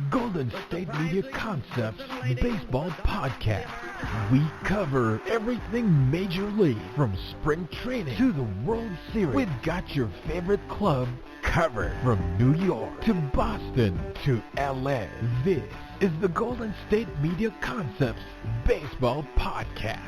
Golden State Media Concepts Baseball Podcast. We cover everything Major League, from spring training to the World Series. We've got your favorite club covered, from New York to Boston to LA. This is the Golden State Media Concepts Baseball Podcast.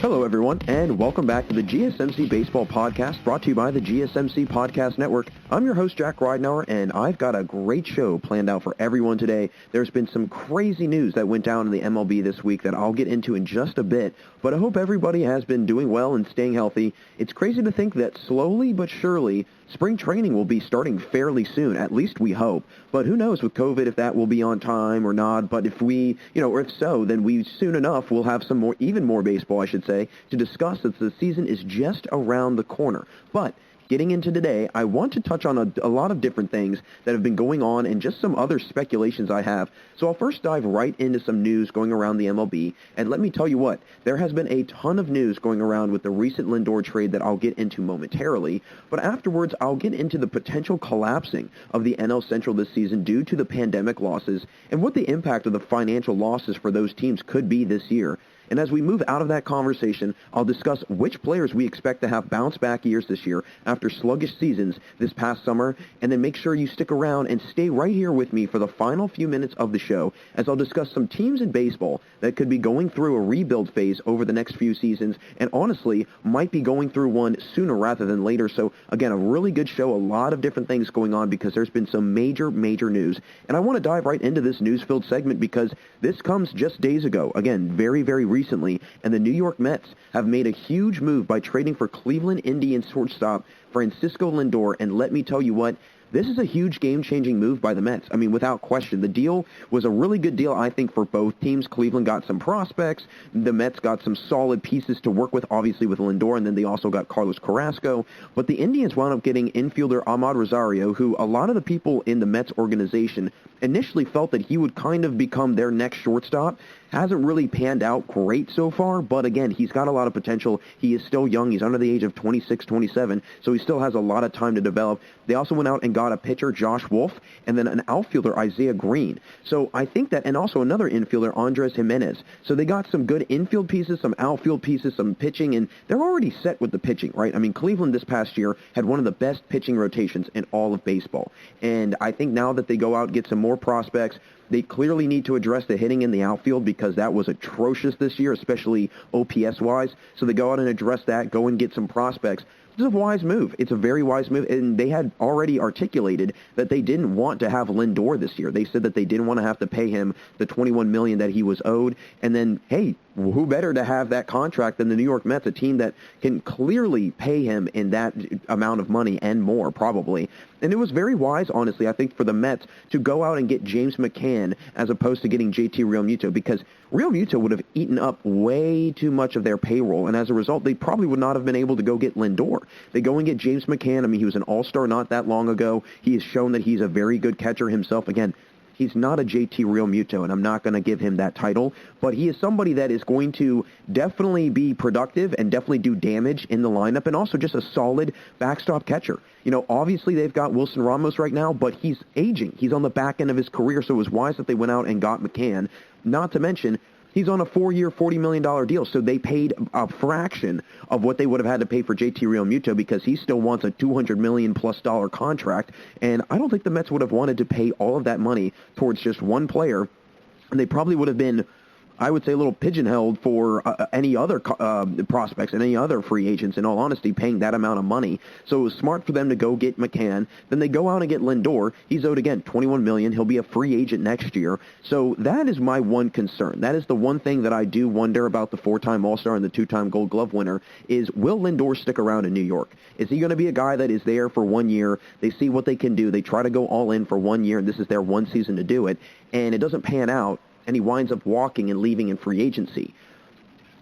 Hello, everyone, and welcome back to the GSMC Baseball Podcast, brought to you by the GSMC Podcast Network. I'm your host, Jack Ridenour, and I've got a great show planned out for everyone today. There's been some crazy news that went down in the MLB this week that I'll get into in just a bit, but I hope everybody has been doing well and staying healthy. It's crazy to think that slowly but surely, spring training will be starting fairly soon, at least we hope. But who knows with COVID if that will be on time or not. But if we, or if so, then we soon enough will have some more, even more baseball, I should say, to discuss, as the season is just around the corner. But getting into today, I want to touch on a lot of different things that have been going on and just some other speculations I have. So I'll first dive right into some news going around the MLB. And let me tell you what, there has been a ton of news going around with the recent Lindor trade that I'll get into momentarily. But afterwards, I'll get into the potential collapsing of the NL Central this season due to the pandemic losses and what the impact of the financial losses for those teams could be this year. And as we move out of that conversation, I'll discuss which players we expect to have bounce-back years this year after sluggish seasons this past summer, and then make sure you stick around and stay right here with me for the final few minutes of the show as I'll discuss some teams in baseball that could be going through a rebuild phase over the next few seasons, and honestly, might be going through one sooner rather than later. So, again, a really good show, a lot of different things going on because there's been some major news. And I want to dive right into this news-filled segment because this comes just days ago. Again, very recently, and the New York Mets have made a huge move by trading for Cleveland Indians shortstop Francisco Lindor, and let me tell you what, this is a huge game-changing move by the Mets. I mean, without question. The deal was a really good deal, I think, for both teams. Cleveland got some prospects. The Mets got some solid pieces to work with, obviously, with Lindor, and then they also got Carlos Carrasco. But the Indians wound up getting infielder Ahmad Rosario, who a lot of the people in the Mets organization initially felt that he would kind of become their next shortstop. Hasn't really panned out great so far, but again, he's got a lot of potential. He is still young. He's under the age of 26, 27, so he still has a lot of time to develop. They also went out and got a pitcher, Josh Wolf, and then an outfielder, Isaiah Green. So I think that, and also another infielder, Andres Jimenez. So they got some good infield pieces, some outfield pieces, some pitching, and they're already set with the pitching, right? I mean, Cleveland this past year had one of the best pitching rotations in all of baseball. And I think now that they go out and get some more prospects, they clearly need to address the hitting in the outfield because that was atrocious this year, especially OPS-wise. So they go out and address that, go and get some prospects. It's a wise move. It's a very wise move, and they had already articulated that they didn't want to have Lindor this year. They said that they didn't want to have to pay him the $21 million that he was owed, and then, hey, who better to have that contract than the New York Mets, a team that can clearly pay him in that amount of money and more, probably. And it was very wise, honestly, I think, for the Mets to go out and get James McCann as opposed to getting JT Realmuto, because Realmuto would have eaten up way too much of their payroll, and as a result, they probably would not have been able to go get Lindor. They go and get James McCann. I mean, he was an all-star not that long ago. He has shown that he's a very good catcher himself. Again, he's not a JT Realmuto, and I'm not going to give him that title, but he is somebody that is going to definitely be productive and definitely do damage in the lineup, and also just a solid backstop catcher. Obviously they've got Wilson Ramos right now, but he's aging. He's on the back end of his career, so it was wise that they went out and got McCann. Not to mention, he's on a 4-year, $40 million deal, so they paid a fraction of what they would have had to pay for JT Realmuto because he still wants a $200 million+ contract, and I don't think the Mets would have wanted to pay all of that money towards just one player, and they probably would have been, I would say, a little pigeonholed for any other prospects and any other free agents, in all honesty, paying that amount of money. So it was smart for them to go get McCann. Then they go out and get Lindor. He's owed, again, $21 million. He'll be a free agent next year. So that is my one concern. That is the one thing that I do wonder about the 4-time All-Star and the 2-time Gold Glove winner is, will Lindor stick around in New York? Is he going to be a guy that is there for 1 year? They see what they can do. They try to go all in for 1 year, and this is their one season to do it, and it doesn't pan out, and he winds up walking and leaving in free agency.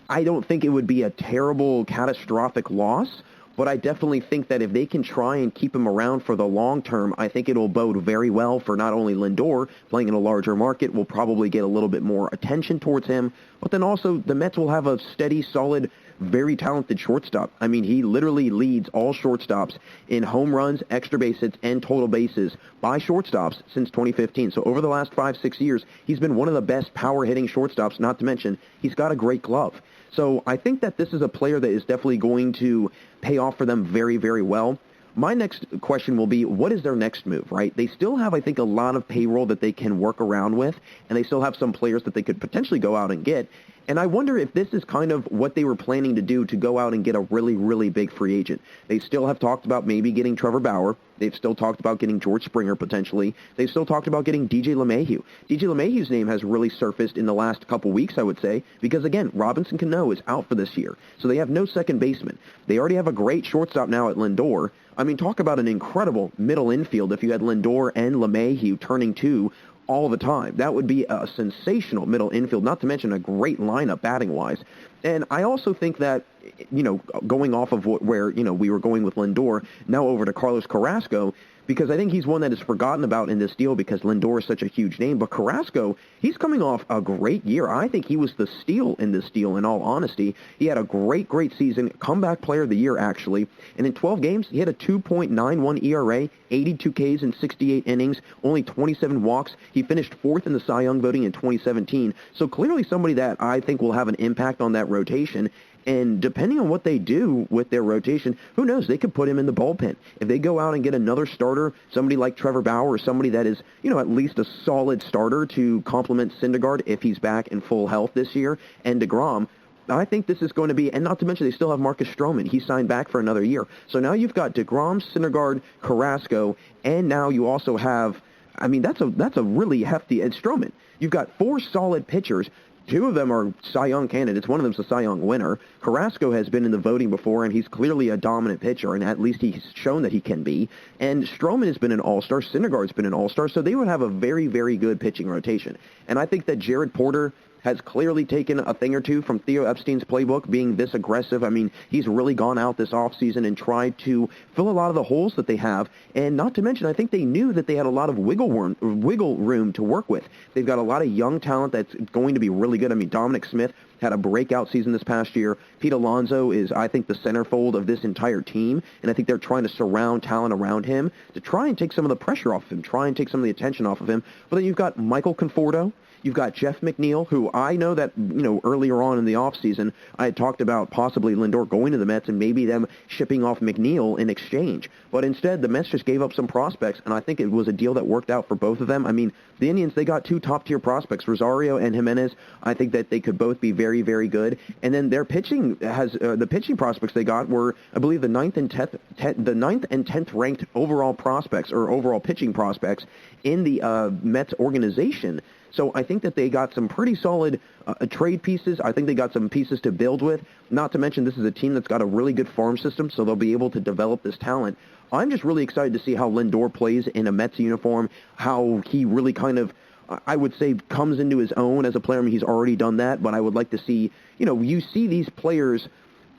I don't think it would be a terrible, catastrophic loss, but I definitely think that if they can try and keep him around for the long term, I think it'll bode very well for not only Lindor, playing in a larger market, will probably get a little bit more attention towards him, but then also the Mets will have a steady, solid, very talented shortstop. I mean, he literally leads all shortstops in home runs, extra base hits, and total bases by shortstops since 2015. So over the last 5-6 years, he's been one of the best power-hitting shortstops, not to mention he's got a great glove. So I think that this is a player that is definitely going to pay off for them very, very well. My next question will be, what is their next move, right? They still have, I think, a lot of payroll that they can work around with, and they still have some players that they could potentially go out and get. And I wonder if this is kind of what they were planning to do, to go out and get a really, really big free agent. They still have talked about maybe getting Trevor Bauer. They've still talked about getting George Springer potentially. They've still talked about getting DJ LeMahieu. DJ LeMahieu's name has really surfaced in the last couple weeks, I would say, because, again, Robinson Cano is out for this year. So they have no second baseman. They already have a great shortstop now at Lindor. I mean, talk about an incredible middle infield if you had Lindor and LeMahieu turning two all the time. That would be a sensational middle infield, not to mention a great lineup batting-wise. And I also think that, going off of where we were going with Lindor, now over to Carlos Carrasco, because I think he's one that is forgotten about in this deal because Lindor is such a huge name. But Carrasco, he's coming off a great year. I think he was the steal in this deal, in all honesty. He had a great, great season, comeback player of the year, actually. And in 12 games, he had a 2.91 ERA, 82 Ks in 68 innings, only 27 walks. He finished fourth in the Cy Young voting in 2017. So clearly somebody that I think will have an impact on that rotation. And depending on what they do with their rotation, who knows, they could put him in the bullpen. If they go out and get another starter, somebody like Trevor Bauer, or somebody that is, at least a solid starter to complement Syndergaard if he's back in full health this year, and DeGrom, I think this is going to be, and not to mention they still have Marcus Stroman. He signed back for another year. So now you've got DeGrom, Syndergaard, Carrasco, and now you also have, that's a really hefty, and Stroman. You've got four solid pitchers. Two of them are Cy Young candidates. One of them's a Cy Young winner. Carrasco has been in the voting before, and he's clearly a dominant pitcher, and at least he's shown that he can be. And Stroman has been an all-star. Syndergaard's been an all-star. So they would have a very, very good pitching rotation. And I think that Jared Porter has clearly taken a thing or two from Theo Epstein's playbook, being this aggressive. I mean, he's really gone out this offseason and tried to fill a lot of the holes that they have. And not to mention, I think they knew that they had a lot of wiggle room to work with. They've got a lot of young talent that's going to be really good. I mean, Dominic Smith had a breakout season this past year. Pete Alonso is, I think, the centerfold of this entire team, and I think they're trying to surround talent around him to try and take some of the pressure off of him, try and take some of the attention off of him. But then you've got Michael Conforto. You've got Jeff McNeil, who I know that, earlier on in the offseason, I had talked about possibly Lindor going to the Mets and maybe them shipping off McNeil in exchange. But instead, the Mets just gave up some prospects, and I think it was a deal that worked out for both of them. I mean, the Indians, they got two top-tier prospects, Rosario and Jimenez. I think that they could both be very, very good. And then their pitching has the pitching prospects they got were, I believe, the 9th and 10th ranked overall prospects, or overall pitching prospects in the Mets organization. So I think that they got some pretty solid trade pieces. I think they got some pieces to build with. Not to mention, this is a team that's got a really good farm system, so they'll be able to develop this talent. I'm just really excited to see how Lindor plays in a Mets uniform, how he really kind of, I would say, comes into his own as a player. I mean, he's already done that, but I would like to see, you see these players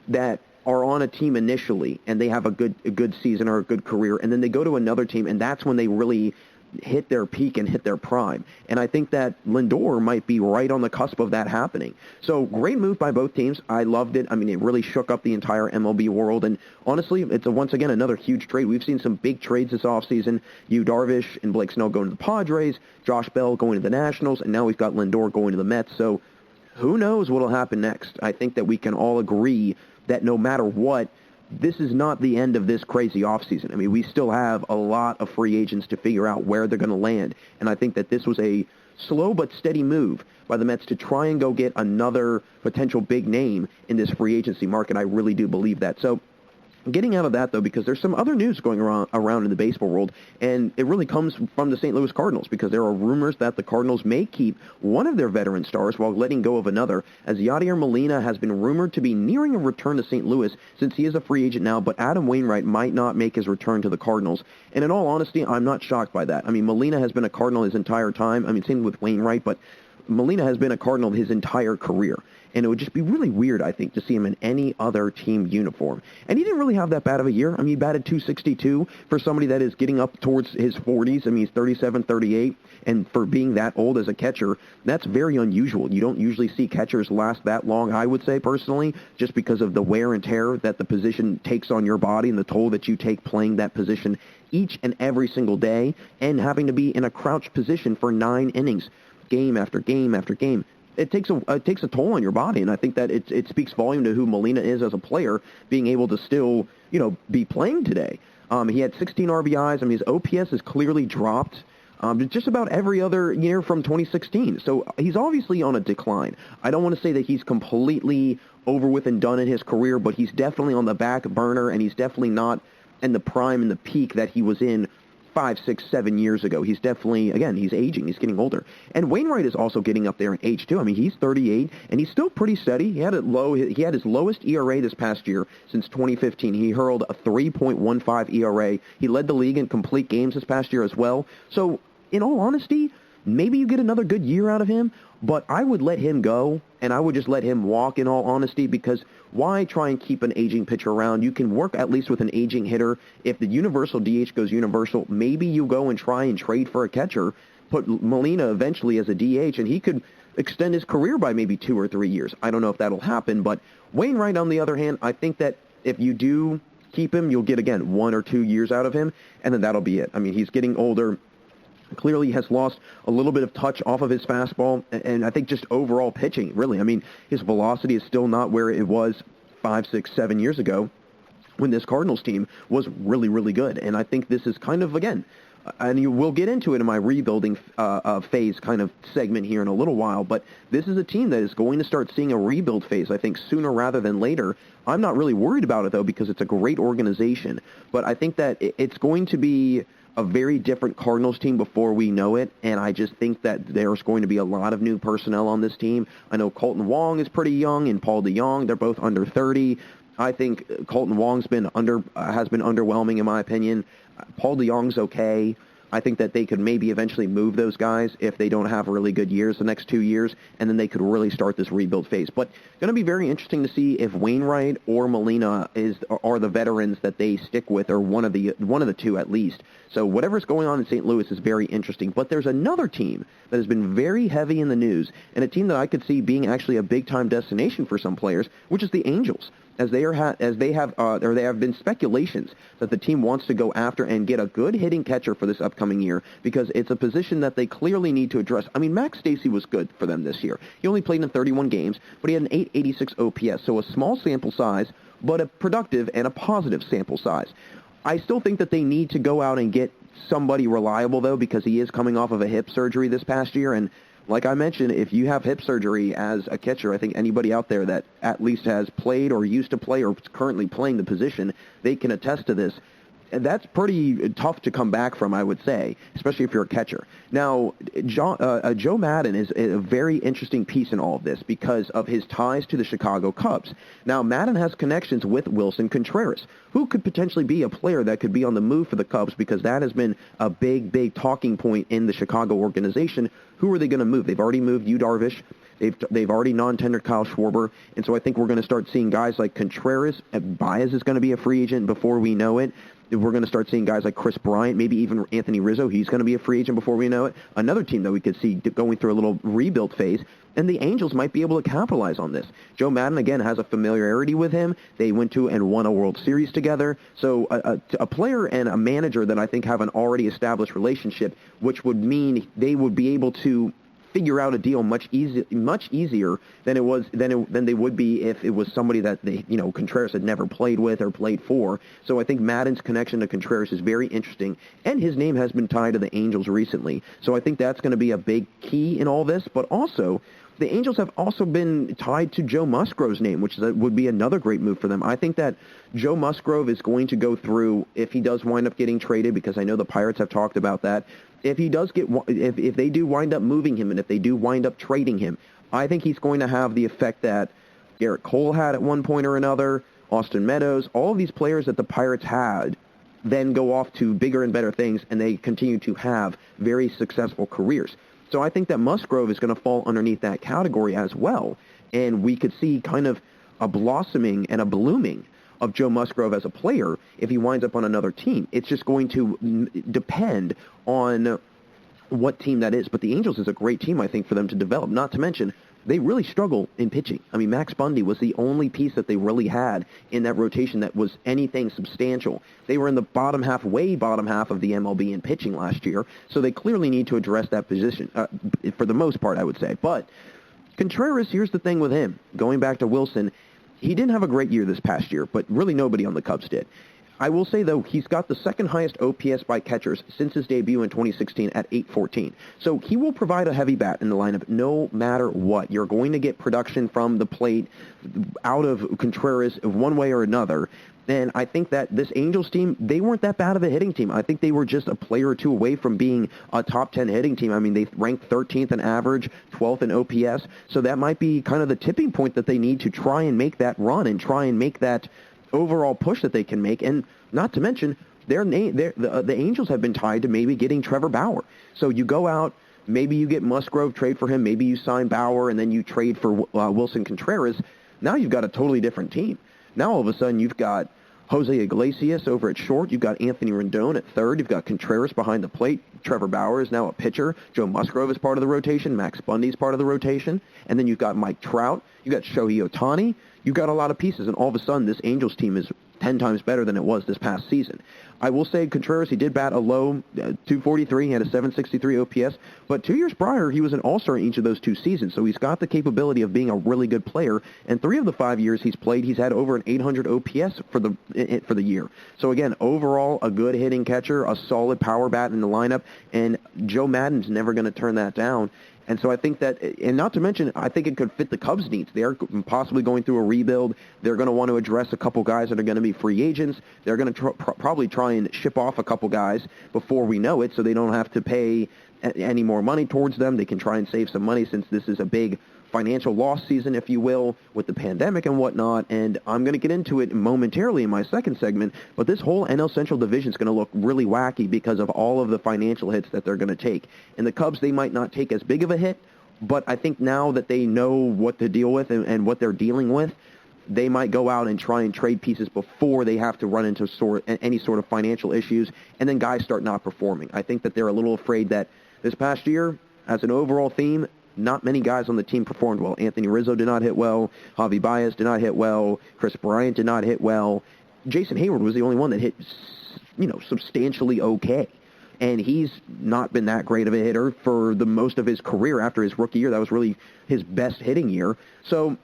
that are on a team initially, and they have a good season or a good career, and then they go to another team, and that's when they really hit their peak and hit their prime. And I think that Lindor might be right on the cusp of that happening. So great move by both teams. I loved it. I mean, it really shook up the entire MLB world. And honestly, it's once again another huge trade. We've seen some big trades this offseason. Yu Darvish and Blake Snell going to the Padres, Josh Bell going to the Nationals, and now we've got Lindor going to the Mets. So who knows what will happen next? I think that we can all agree that no matter what, this is not the end of this crazy offseason. I mean, we still have a lot of free agents to figure out where they're going to land. And I think that this was a slow but steady move by the Mets to try and go get another potential big name in this free agency market. I really do believe that. So getting out of that, though, because there's some other news going around in the baseball world, and it really comes from the St. Louis Cardinals, because there are rumors that the Cardinals may keep one of their veteran stars while letting go of another, as Yadier Molina has been rumored to be nearing a return to St. Louis since he is a free agent now, but Adam Wainwright might not make his return to the Cardinals. And in all honesty, I'm not shocked by that. I mean, Molina has been a Cardinal his entire time. I mean, same with Wainwright, but Molina has been a Cardinal his entire career. And it would just be really weird, I think, to see him in any other team uniform. And he didn't really have that bad of a year. I mean, he batted .262 for somebody that is getting up towards his 40s. I mean, he's 37, 38. And for being that old as a catcher, that's very unusual. You don't usually see catchers last that long, I would say, personally, just because of the wear and tear that the position takes on your body and the toll that you take playing that position each and every single day and having to be in a crouched position for 9 innings, game after game after game. It takes a toll on your body, and I think that it speaks volume to who Molina is as a player, being able to still, be playing today. He had 16 RBIs. I mean, his OPS has clearly dropped just about every other year from 2016. So he's obviously on a decline. I don't want to say that he's completely over with and done in his career, but he's definitely on the back burner, and he's definitely not in the prime and the peak that he was in 5, 6, 7 years ago. He's definitely, again, he's aging. He's getting older. And Wainwright is also getting up there in age, too. I mean, he's 38, and he's still pretty steady. He had his lowest ERA this past year since 2015. He hurled a 3.15 ERA. He led the league in complete games this past year as well. So, in all honesty, maybe you get another good year out of him, but I would let him go, and I would just let him walk, in all honesty, because why try and keep an aging pitcher around? You can work at least with an aging hitter. If the universal DH goes universal, maybe you go and try and trade for a catcher, put Molina eventually as a DH, and he could extend his career by maybe 2 or 3 years. I don't know if that'll happen, but Wainwright, on the other hand, I think that if you do keep him, you'll get, again, 1 or 2 years out of him, and then that'll be it. I mean, he's getting older. Clearly has lost a little bit of touch off of his fastball, and I think just overall pitching, really. I mean, his velocity is still not where it was 5, 6, 7 years ago when this Cardinals team was really, really good. And I think this is kind of, again, and we'll get into it in my rebuilding phase kind of segment here in a little while, but this is a team that is going to start seeing a rebuild phase, I think, sooner rather than later. I'm not really worried about it, though, because it's a great organization. But I think that it's going to be a very different Cardinals team before we know it, and I just think that there's going to be a lot of new personnel on this team. I know Colton Wong is pretty young, and Paul DeJong, they're both under 30. I think Colton Wong's has been underwhelming in my opinion. Paul DeJong's okay. I think that they could maybe eventually move those guys if they don't have really good years the next 2 years, and then they could really start this rebuild phase. But going to be very interesting to see if Wainwright or Molina are the veterans that they stick with, or one of the two at least. So whatever's going on in St. Louis is very interesting. But there's another team that has been very heavy in the news, and a team that I could see being actually a big-time destination for some players, which is the Angels. As they have been speculations that the team wants to go after and get a good hitting catcher for this upcoming year, because it's a position that they clearly need to address. I mean, Max Stasey was good for them this year. He only played in 31 games, but he had an 886 OPS, so a small sample size, but a productive and a positive sample size. I still think that they need to go out and get somebody reliable, though, because he is coming off of a hip surgery this past year, and like I mentioned, if you have hip surgery as a catcher, I think anybody out there that at least has played or used to play or is currently playing the position, they can attest to this. And that's pretty tough to come back from, I would say, especially if you're a catcher. Now, Joe Maddon is a very interesting piece in all of this because of his ties to the Chicago Cubs. Now, Maddon has connections with Wilson Contreras, who could potentially be a player that could be on the move for the Cubs, because that has been a big talking point in the Chicago organization. Who are they going to move? They've already moved Yu Darvish. They've already non-tendered Kyle Schwarber, and so I think we're going to start seeing guys like Contreras. Baez is going to be a free agent before we know it. We're going to start seeing guys like Chris Bryant, maybe even Anthony Rizzo. He's going to be a free agent before we know it. Another team that we could see going through a little rebuild phase, and the Angels might be able to capitalize on this. Joe Maddon, again, has a familiarity with him. They went to and won a World Series together. So a player and a manager that I think have an already established relationship, which would mean they would be able to figure out a deal much easier than they would be if it was somebody that Contreras had never played with or played for. So I think Maddon's connection to Contreras is very interesting, and his name has been tied to the Angels recently. So I think that's going to be a big key in all this. But also, the Angels have also been tied to Joe Musgrove's name, which would be another great move for them. I think that Joe Musgrove is going to go through, if he does wind up getting traded, because I know the Pirates have talked about that. If he does if they do wind up moving him, and if they do wind up trading him, I think he's going to have the effect that Garrett Cole had at one point or another, Austin Meadows, all of these players that the Pirates had then go off to bigger and better things, and they continue to have very successful careers. So I think that Musgrove is going to fall underneath that category as well. And we could see kind of a blossoming and a blooming of Joe Musgrove as a player if he winds up on another team. It's just going to depend on what team that is. But the Angels is a great team, I think, for them to develop. Not to mention, they really struggle in pitching. I mean, Max Bundy was the only piece that they really had in that rotation that was anything substantial. They were in the way bottom half of the MLB in pitching last year, so they clearly need to address that position, for the most part, I would say. But Contreras, here's the thing with him. Going back to Wilson, he didn't have a great year this past year, but really nobody on the Cubs did. I will say, though, he's got the second highest OPS by catchers since his debut in 2016 at 814. So he will provide a heavy bat in the lineup no matter what. You're going to get production from the plate out of Contreras one way or another. And I think that this Angels team, they weren't that bad of a hitting team. I think they were just a player or two away from being a top 10 hitting team. I mean, they ranked 13th in average, 12th in OPS. So that might be kind of the tipping point that they need to try and make that run and try and make that overall push that they can make. And not to mention, the Angels have been tied to maybe getting Trevor Bauer. So you go out, maybe you get Musgrove, trade for him, maybe you sign Bauer, and then you trade for Wilson Contreras. Now you've got a totally different team. Now all of a sudden you've got Jose Iglesias over at short. You've got Anthony Rendon at third. You've got Contreras behind the plate. Trevor Bauer is now a pitcher. Joe Musgrove is part of the rotation. Max Bundy is part of the rotation. And then you've got Mike Trout. You've got Shohei Ohtani. You've got a lot of pieces. And all of a sudden this Angels team is 10 times better than it was this past season. I will say Contreras, he did bat a low 243. He had a 763 OPS. But 2 years prior, he was an all-star in each of those 2 seasons. So he's got the capability of being a really good player. And 3 of the 5 years he's played, he's had over an 800 OPS for the year. So again, overall, a good hitting catcher, a solid power bat in the lineup. And Joe Maddon's never going to turn that down. And so I think that, and not to mention, I think it could fit the Cubs' needs. They're possibly going through a rebuild. They're going to want to address a couple guys that are going to be free agents. They're going to probably try and ship off a couple guys before we know it so they don't have to pay any more money towards them. They can try and save some money since this is a big financial loss season, if you will, with the pandemic and whatnot. And I'm going to get into it momentarily in my second segment, but this whole NL Central division is going to look really wacky because of all of the financial hits that they're going to take. And the Cubs, they might not take as big of a hit, but I think now that they know what to deal with and what they're dealing with, they might go out and try and trade pieces before they have to run into any sort of financial issues, and then guys start not performing. I think that they're a little afraid that this past year, as an overall theme, not many guys on the team performed well. Anthony Rizzo did not hit well. Javi Baez did not hit well. Chris Bryant did not hit well. Jason Hayward was the only one that hit, substantially okay. And he's not been that great of a hitter for the most of his career after his rookie year. That was really his best hitting year. So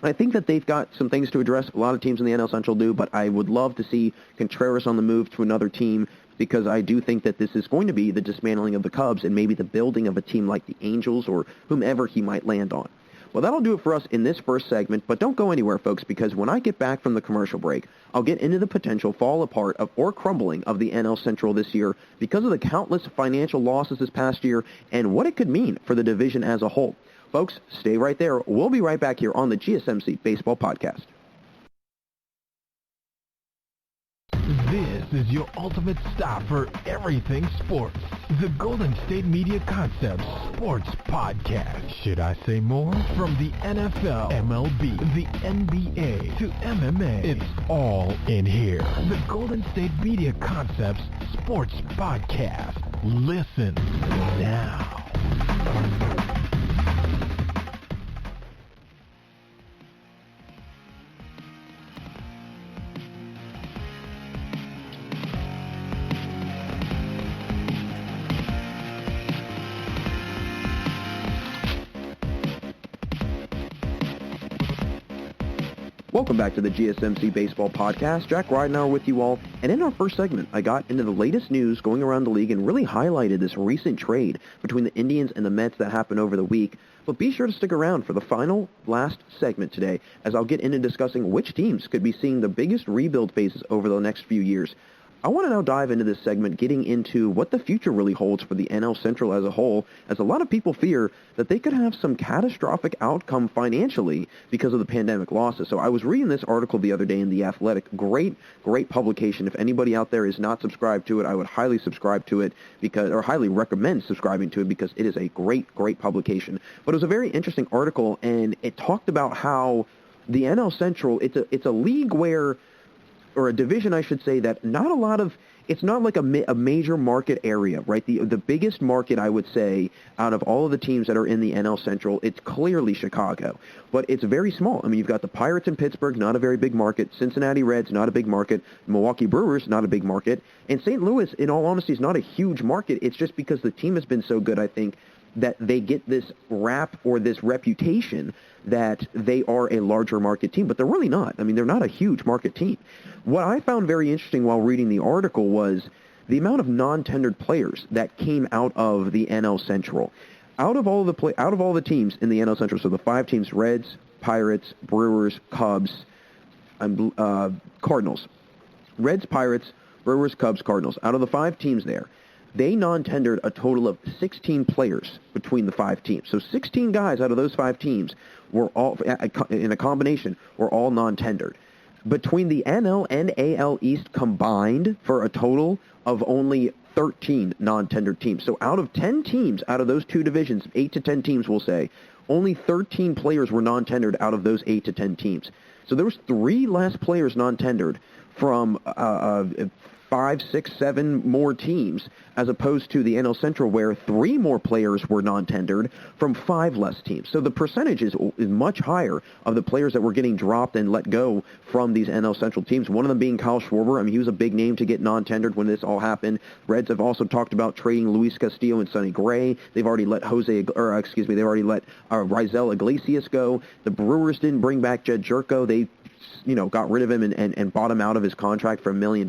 I think that they've got some things to address. A lot of teams in the NL Central do, but I would love to see Contreras on the move to another team, because I do think that this is going to be the dismantling of the Cubs and maybe the building of a team like the Angels or whomever he might land on. Well, that'll do it for us in this first segment, but don't go anywhere, folks, because when I get back from the commercial break, I'll get into the potential fall apart or crumbling of the NL Central this year because of the countless financial losses this past year and what it could mean for the division as a whole. Folks, stay right there. We'll be right back here on the GSMC Baseball Podcast. This is your ultimate stop for everything sports. The Golden State Media Concepts Sports Podcast. Should I say more? From the NFL, MLB, the NBA, to MMA, it's all in here. The Golden State Media Concepts Sports Podcast. Listen now. Welcome back to the GSMC Baseball Podcast. Jack Ridenour with you all. And in our first segment, I got into the latest news going around the league and really highlighted this recent trade between the Indians and the Mets that happened over the week. But be sure to stick around for the last segment today, as I'll get into discussing which teams could be seeing the biggest rebuild phases over the next few years. I want to now dive into this segment, getting into what the future really holds for the NL Central as a whole, as a lot of people fear that they could have some catastrophic outcome financially because of the pandemic losses. So I was reading this article the other day in The Athletic. Great publication. If anybody out there is not subscribed to it, I would highly subscribe to it or highly recommend subscribing to it because it is a great publication. But it was a very interesting article, and it talked about how the NL Central, it's a league where, or a division, I should say, that not a lot of, it's not like a major market area, right? The biggest market, I would say, out of all of the teams that are in the NL Central, it's clearly Chicago. But it's very small. I mean, you've got the Pirates in Pittsburgh, not a very big market. Cincinnati Reds, not a big market. Milwaukee Brewers, not a big market. And St. Louis, in all honesty, is not a huge market. It's just because the team has been so good, I think, that they get this rap or this reputation that they are a larger market team, but they're really not. I mean, they're not a huge market team. What I found very interesting while reading the article was the amount of non-tendered players that came out of the NL Central. Out of all the teams in the NL Central, so the 5 teams, Reds, Pirates, Brewers, Cubs, Cardinals. Reds, Pirates, Brewers, Cubs, Cardinals. Out of the 5 teams there, they non-tendered a total of 16 players between the 5 teams. So 16 guys out of those 5 teams were all, in a combination, were all non-tendered. Between the NL and AL East combined for a total of only 13 non-tendered teams. So out of 10 teams, out of those 2 divisions, 8 to 10 teams we'll say, only 13 players were non-tendered out of those 8 to 10 teams. So there was 3 less players non-tendered from 5, 6, 7 more teams, as opposed to the NL Central where 3 more players were non-tendered from 5 less teams. So the percentage is much higher of the players that were getting dropped and let go from these NL Central teams. One of them being Kyle Schwarber. I mean, he was a big name to get non-tendered when this all happened. Reds have also talked about trading Luis Castillo and Sonny Gray. They've already let Raisel Iglesias go. The Brewers didn't bring back Jed Jerko. They got rid of him and bought him out of his contract for $1 million.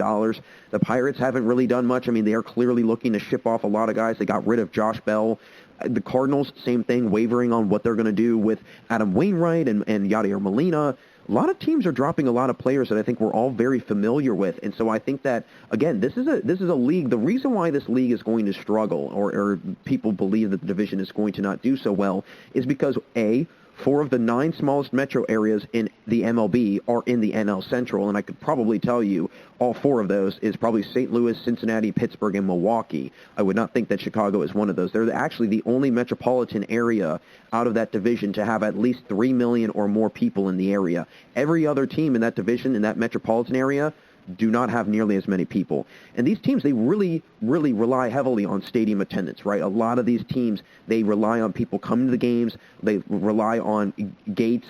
The Pirates haven't really done much. I mean, they are clearly looking to ship off a lot of guys. They got rid of Josh Bell. The Cardinals, same thing, wavering on what they're going to do with Adam Wainwright and Yadier Molina. A lot of teams are dropping a lot of players that I think we're all very familiar with. And so I think that, again, this is a league. The reason why this league is going to struggle or people believe that the division is going to not do so well is because, A, 4 of the 9 smallest metro areas in the MLB are in the NL Central, and I could probably tell you all 4 of those is probably St. Louis, Cincinnati, Pittsburgh, and Milwaukee. I would not think that Chicago is one of those. They're actually the only metropolitan area out of that division to have at least 3 million or more people in the area. Every other team in that division, in that metropolitan area, do not have nearly as many people. And these teams, they really, really rely heavily on stadium attendance, right? A lot of these teams, they rely on people coming to the games. They rely on gates,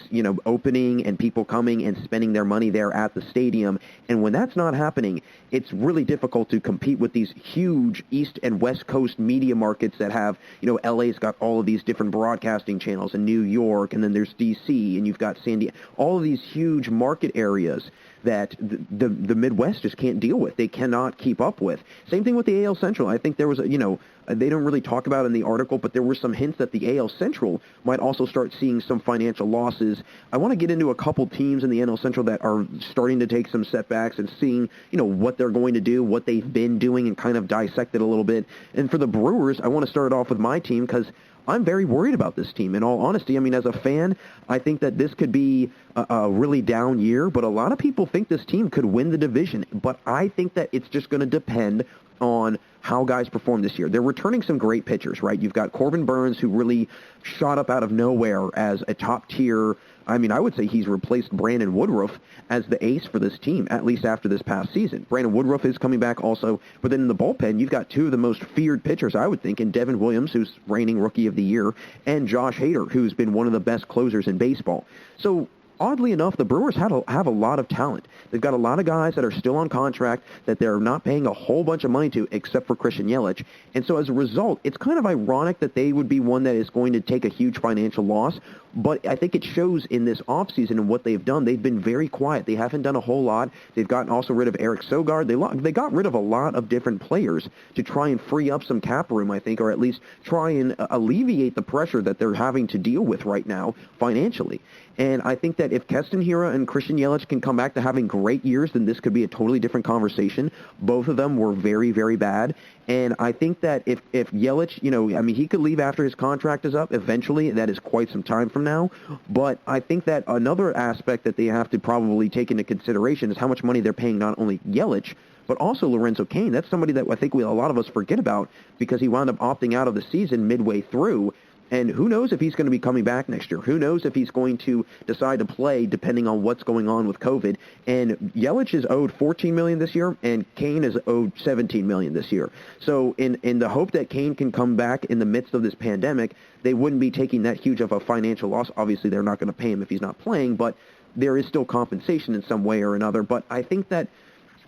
opening and people coming and spending their money there at the stadium. And when that's not happening, it's really difficult to compete with these huge East and West Coast media markets that have, LA's got all of these different broadcasting channels in New York, and then there's DC, and you've got San Diego, all of these huge market areas that the Midwest just can't deal with. They cannot keep up with. Same thing with the AL Central. I think there was they don't really talk about it in the article, but there were some hints that the AL Central might also start seeing some financial losses. I want to get into a couple teams in the NL Central that are starting to take some setbacks and seeing, what they're going to do, what they've been doing, and kind of dissect it a little bit. And for the Brewers, I want to start off with my team because I'm very worried about this team. In all honesty, I mean, as a fan, I think that this could be a really down year, but a lot of people think this team could win the division. But I think that it's just going to depend on how guys perform this year. They're returning some great pitchers, right? You've got Corbin Burns, who really shot up out of nowhere as a top-tier. I mean, I would say he's replaced Brandon Woodruff as the ace for this team, at least after this past season. Brandon Woodruff is coming back also, but then in the bullpen, you've got 2 of the most feared pitchers, I would think, in Devin Williams, who's reigning Rookie of the Year, and Josh Hader, who's been one of the best closers in baseball. So oddly enough, the Brewers have a lot of talent. They've got a lot of guys that are still on contract that they're not paying a whole bunch of money to, except for Christian Yelich. And so as a result, it's kind of ironic that they would be one that is going to take a huge financial loss. But I think it shows in this offseason and what they've done. They've been very quiet. They haven't done a whole lot. They've gotten also rid of Eric Sogard. They got rid of a lot of different players to try and free up some cap room, I think, or at least try and alleviate the pressure that they're having to deal with right now financially. And I think that if Keston Hiura and Christian Yelich can come back to having great years, then this could be a totally different conversation. Both of them were very, very bad. And I think that if Yelich, he could leave after his contract is up eventually. That is quite some time from now. But I think that another aspect that they have to probably take into consideration is how much money they're paying not only Yelich, but also Lorenzo Cain. That's somebody that I think a lot of us forget about because he wound up opting out of the season midway through. And who knows if he's going to be coming back next year? Who knows if he's going to decide to play depending on what's going on with COVID? And Yelich is owed $14 million this year, and Cain is owed $17 million this year. So in the hope that Cain can come back in the midst of this pandemic, they wouldn't be taking that huge of a financial loss. Obviously, they're not going to pay him if he's not playing, but there is still compensation in some way or another. But I think that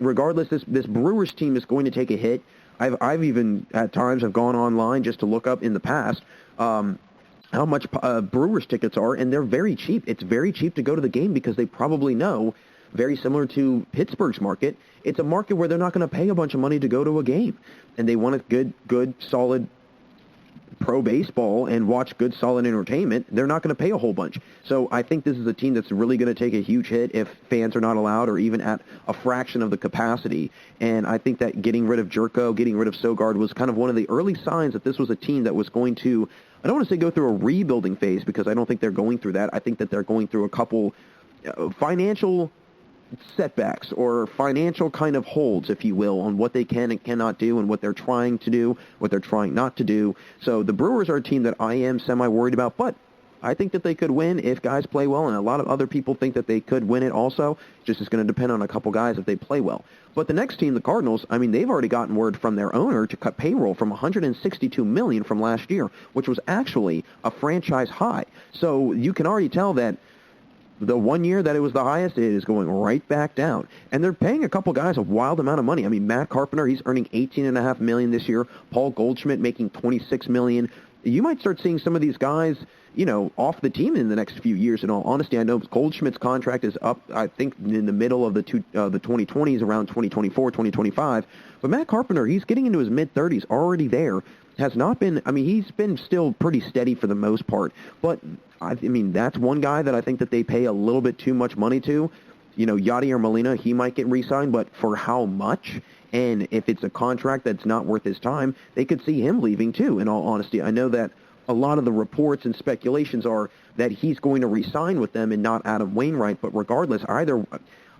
regardless, this Brewers team is going to take a hit. I've even at times have gone online just to look up in the past how much Brewers tickets are, and they're very cheap. It's very cheap to go to the game because they probably know, very similar to Pittsburgh's market, it's a market where they're not going to pay a bunch of money to go to a game, and they want a good, solid pro baseball and watch good, solid entertainment. They're not going to pay a whole bunch. So I think this is a team that's really going to take a huge hit if fans are not allowed or even at a fraction of the capacity. And I think that getting rid of Jerko, getting rid of Sogard was kind of one of the early signs that this was a team that was going to, I don't want to say go through a rebuilding phase because I don't think they're going through that. I think that they're going through a couple financial setbacks or financial kind of holds, if you will, on what they can and cannot do and what they're trying to do, what they're trying not to do. So the Brewers are a team that I am semi-worried about, but I think that they could win if guys play well, and a lot of other people think that they could win it also. Just is going to depend on a couple guys if they play well. But the next team, the Cardinals, I mean, they've already gotten word from their owner to cut payroll from $162 million from last year, which was actually a franchise high. So you can already tell that the 1 year that it was the highest, it is going right back down. And they're paying a couple guys a wild amount of money. I mean, Matt Carpenter, he's earning $18.5 million this year. Paul Goldschmidt making $26 million. You might start seeing some of these guys, off the team in the next few years. In all honesty, I know Goldschmidt's contract is up, I think, in the middle of the 2020s, around 2024, 2025. But Matt Carpenter, he's getting into his mid-30s, already there. Has not been, he's been still pretty steady for the most part. But, that's one guy that I think that they pay a little bit too much money to. Yadier Molina, he might get re-signed, but for how much? And if it's a contract that's not worth his time, they could see him leaving too, in all honesty. I know that a lot of the reports and speculations are that he's going to re-sign with them and not Adam Wainwright, but regardless, either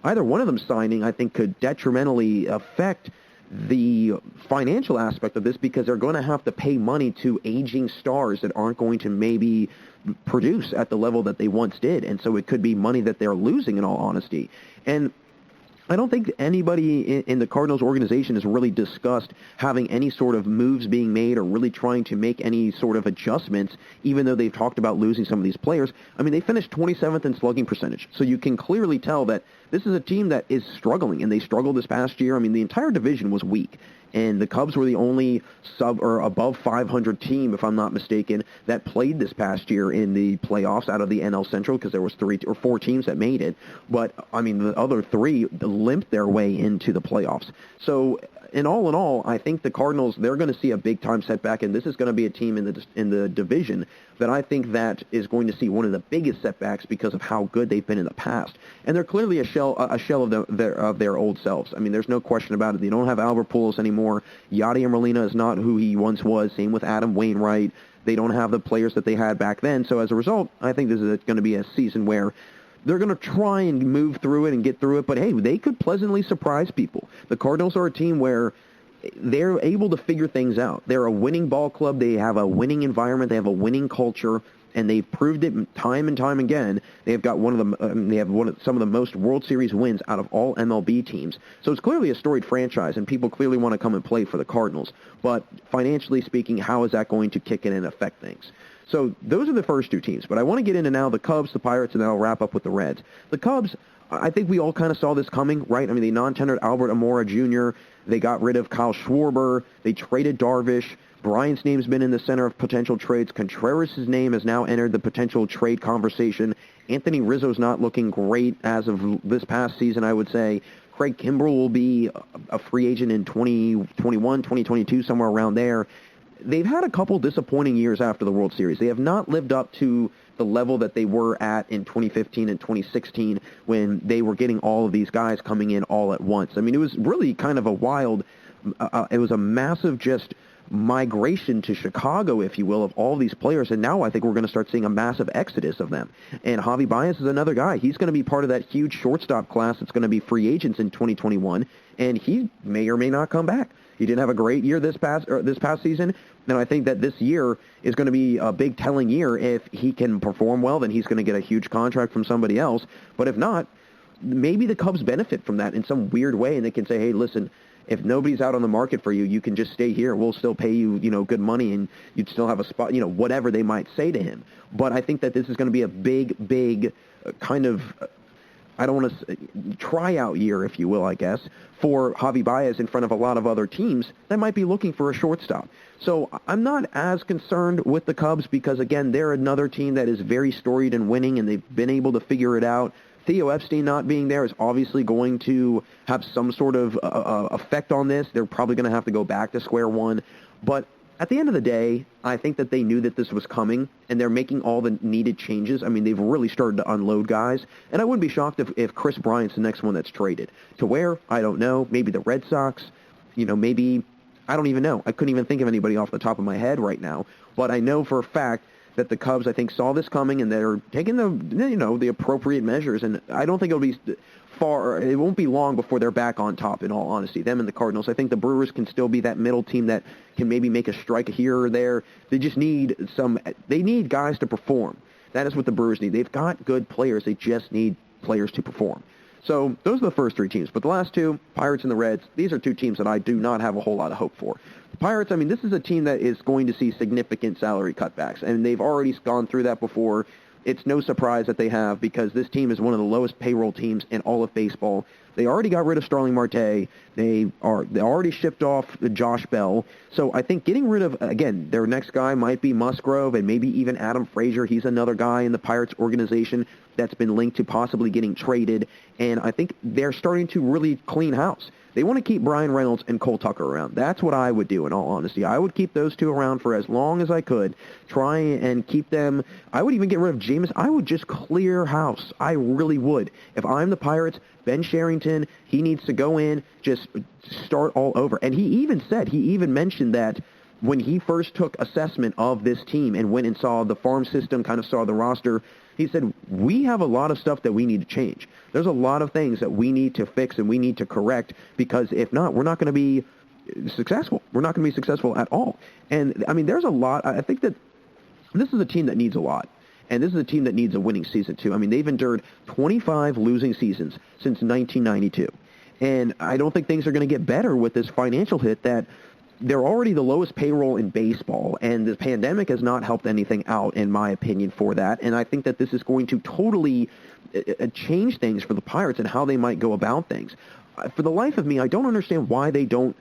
one of them signing, I think, could detrimentally affect the financial aspect of this because they're going to have to pay money to aging stars that aren't going to maybe produce at the level that they once did. And so it could be money that they're losing, in all honesty. And I don't think anybody in the Cardinals organization has really discussed having any sort of moves being made or really trying to make any sort of adjustments, even though they've talked about losing some of these players. They finished 27th in slugging percentage. So you can clearly tell that this is a team that is struggling, and they struggled this past year. The entire division was weak. And the Cubs were the only sub or above 500 team, if I'm not mistaken, that played this past year in the playoffs out of the NL Central because there was 3 or 4 teams that made it. But, the other 3 limped their way into the playoffs. So, in all, I think the Cardinals, they're going to see a big-time setback, and this is going to be a team in the division that I think that is going to see one of the biggest setbacks because of how good they've been in the past. And they're clearly a shell of their old selves. There's no question about it. They don't have Albert Pujols anymore. Yadier Molina is not who he once was. Same with Adam Wainwright. They don't have the players that they had back then. So as a result, I think this is going to be a season where they're going to try and move through it and get through it, but hey, they could pleasantly surprise people. The Cardinals are a team where they're able to figure things out. They're a winning ball club. They have a winning environment. They have a winning culture, and they've proved it time and time again. They've got some of the most World Series wins out of all MLB teams. So it's clearly a storied franchise, and people clearly want to come and play for the Cardinals. But financially speaking, how is that going to kick in and affect things? So those are the first 2 teams. But I want to get into now the Cubs, the Pirates, and then I'll wrap up with the Reds. The Cubs, I think we all kind of saw this coming, right? They non-tendered Albert Amora Jr. They got rid of Kyle Schwarber. They traded Darvish. Bryant's name's been in the center of potential trades. Contreras' name has now entered the potential trade conversation. Anthony Rizzo's not looking great as of this past season, I would say. Craig Kimbrell will be a free agent in 2021, 2022, somewhere around there. They've had a couple disappointing years after the World Series. They have not lived up to the level that they were at in 2015 and 2016 when they were getting all of these guys coming in all at once. I mean, it was really kind of a wild, it was a massive just migration to Chicago, if you will, of all these players, and now I think we're going to start seeing a massive exodus of them. And Javi Baez is another guy. He's going to be part of that huge shortstop class that's going to be free agents in 2021, and he may or may not come back. He didn't have a great year this past season, and I think that this year is going to be a big telling year. If he can perform well, then he's going to get a huge contract from somebody else. But if not, maybe the Cubs benefit from that in some weird way, and they can say, hey, listen, if nobody's out on the market for you, you can just stay here. We'll still pay you, good money, and you'd still have a spot, whatever they might say to him. But I think that this is going to be a big kind of, I don't want to tryout year, if you will, I guess, for Javi Baez in front of a lot of other teams that might be looking for a shortstop. So I'm not as concerned with the Cubs because, again, they're another team that is very storied and winning, and they've been able to figure it out. Theo Epstein not being there is obviously going to have some sort of effect on this. They're probably going to have to go back to square one. But at the end of the day, I think that they knew that this was coming, and they're making all the needed changes. I mean, they've really started to unload guys. And I wouldn't be shocked if Chris Bryant's the next one that's traded. To where? I don't know. Maybe the Red Sox. Maybe, I don't even know. I couldn't even think of anybody off the top of my head right now. But I know for a fact that the Cubs, I think, saw this coming, and they're taking the appropriate measures. And I don't think it'll be it won't be long before they're back on top, in all honesty, them and the Cardinals. I think the Brewers can still be that middle team that can maybe make a strike here or there. They just need they need guys to perform. That is what the Brewers need. They've got good players. They just need players to perform. So those are the first three teams. But the last two, Pirates and the Reds, these are two teams that I do not have a whole lot of hope for. The Pirates, I mean, this is a team that is going to see significant salary cutbacks, and they've already gone through that before. It's no surprise that they have, because this team is one of the lowest payroll teams in all of baseball. They already got rid of Starling Marte. They already shipped off Josh Bell. So I think getting rid of, again, their next guy might be Musgrove and maybe even Adam Frazier. He's another guy in the Pirates organization that's been linked to possibly getting traded. And I think they're starting to really clean house. They want to keep Brian Reynolds and Cole Tucker around. That's what I would do, in all honesty. I would keep those two around for as long as I could. Try and keep them. I would even get rid of Jameis. I would just clear house. I really would. If I'm the Pirates, Ben Sherrington, he needs to go in, just start all over. And he even mentioned that when he first took assessment of this team and went and saw the farm system, kind of saw the roster, he said, we have a lot of stuff that we need to change. There's a lot of things that we need to fix and we need to correct, because if not, we're not going to be successful. We're not going to be successful at all. And, I mean, there's a lot. I think that this is a team that needs a lot. And this is a team that needs a winning season, too. I mean, they've endured 25 losing seasons since 1992. And I don't think things are going to get better with this financial hit that they're already the lowest payroll in baseball, and the pandemic has not helped anything out, in my opinion, for that. And I think that this is going to totally change things for the Pirates and how they might go about things. For the life of me, I don't understand why they don't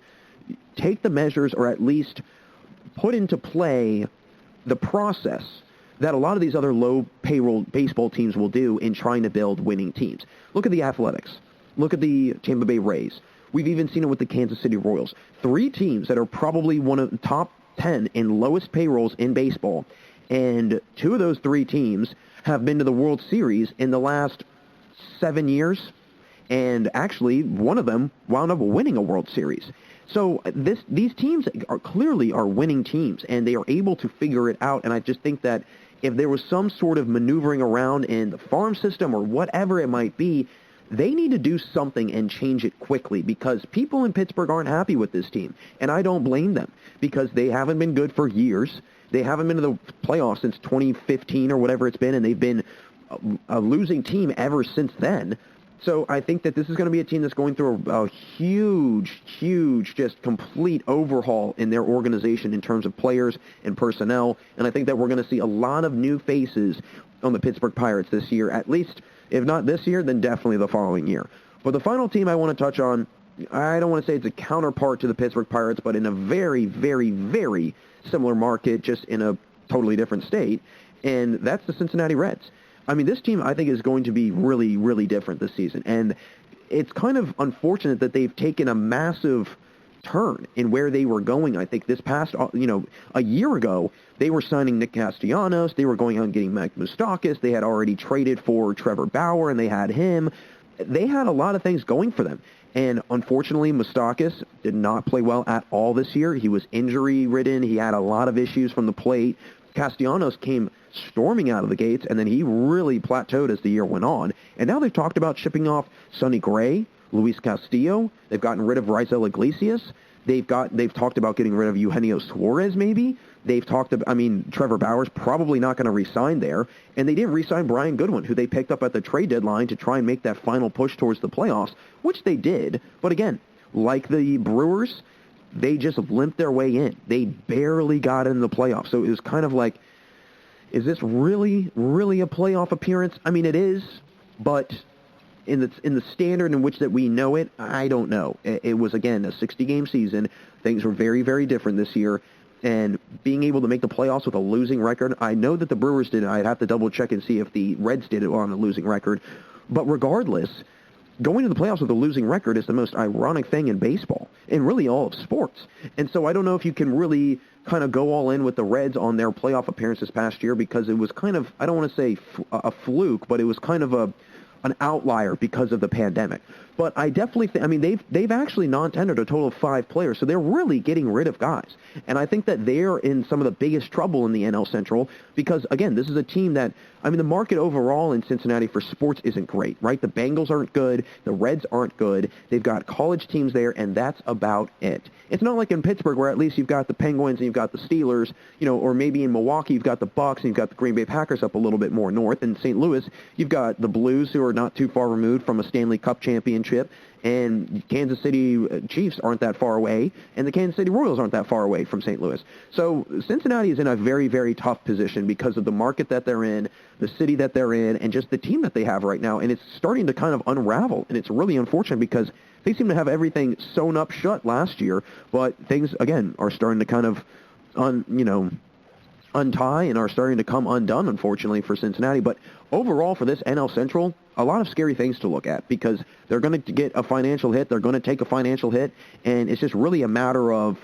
take the measures, or at least put into play the process that a lot of these other low payroll baseball teams will do in trying to build winning teams. Look at the Athletics. Look at the Tampa Bay Rays. We've even seen it with the Kansas City Royals. Three teams that are probably one of the top 10 in lowest payrolls in baseball. And two of those three teams have been to the World Series in the last 7 years. And actually, one of them wound up winning a World Series. So these teams are clearly winning teams, and they are able to figure it out. And I just think that if there was some sort of maneuvering around in the farm system or whatever it might be, they need to do something and change it quickly, because people in Pittsburgh aren't happy with this team. And I don't blame them, because they haven't been good for years. They haven't been to the playoffs since 2015 or whatever it's been, and they've been a losing team ever since then. So I think that this is going to be a team that's going through a huge, just complete overhaul in their organization in terms of players and personnel. And I think that we're going to see a lot of new faces on the Pittsburgh Pirates this year, at least. If not this year, then definitely the following year. But the final team I want to touch on I don't want to say it's a counterpart to the Pittsburgh Pirates, but in a very, very, very similar market, just in a totally different state, and that's the Cincinnati Reds. I mean, this team, I think, is going to be really, really different this season, and it's kind of unfortunate that they've taken a massive turn in where they were going. I think this past, a year ago, they were signing Nick Castellanos, they were going out and getting Mike Moustakas, they had already traded for Trevor Bauer, and they had him. They had a lot of things going for them. And unfortunately, Moustakas did not play well at all this year. He was injury-ridden. He had a lot of issues from the plate. Castellanos came storming out of the gates, and then he really plateaued as the year went on. And now they've talked about shipping off Sonny Gray, Luis Castillo. They've gotten rid of Raisel Iglesias. They've talked about getting rid of Eugenio Suarez, maybe. They've talked about, Trevor Bauer's probably not going to re-sign there. And they didn't re-sign Brian Goodwin, who they picked up at the trade deadline to try and make that final push towards the playoffs, which they did. But again, like the Brewers, they just limped their way in. They barely got in the playoffs. So it was kind of like, is this really, really a playoff appearance? I mean, it is, but in the standard in which that we know it, I don't know. It was, again, a 60-game season. Things were very, very different this year. And being able to make the playoffs with a losing record, I know that the Brewers did it. I'd have to double-check and see if the Reds did it on a losing record. But regardless, going to the playoffs with a losing record is the most ironic thing in baseball, and really all of sports. And so I don't know if you can really kind of go all in with the Reds on their playoff appearance this past year, because it was kind of, I don't want to say a fluke, but it was kind of an outlier because of the pandemic. But I definitely think, they've actually non-tendered a total of 5 players, so they're really getting rid of guys. And I think that they're in some of the biggest trouble in the NL Central because, again, this is a team that, the market overall in Cincinnati for sports isn't great, right? The Bengals aren't good. The Reds aren't good. They've got college teams there, and that's about it. It's not like in Pittsburgh where at least you've got the Penguins and you've got the Steelers, or maybe in Milwaukee you've got the Bucks and you've got the Green Bay Packers up a little bit more north. In St. Louis, you've got the Blues, who are not too far removed from a Stanley Cup championship, and Kansas City Chiefs aren't that far away, and the Kansas City Royals aren't that far away from St. Louis. So Cincinnati is in a very, very tough position because of the market that they're in, the city that they're in, and just the team that they have right now, and it's starting to kind of unravel, and it's really unfortunate because they seem to have everything sewn up shut last year, but things, again, are starting to kind of untie and are starting to come undone, unfortunately, for Cincinnati. But overall, for this NL Central, a lot of scary things to look at because they're going to get a financial hit, they're going to take a financial hit, and it's just really a matter of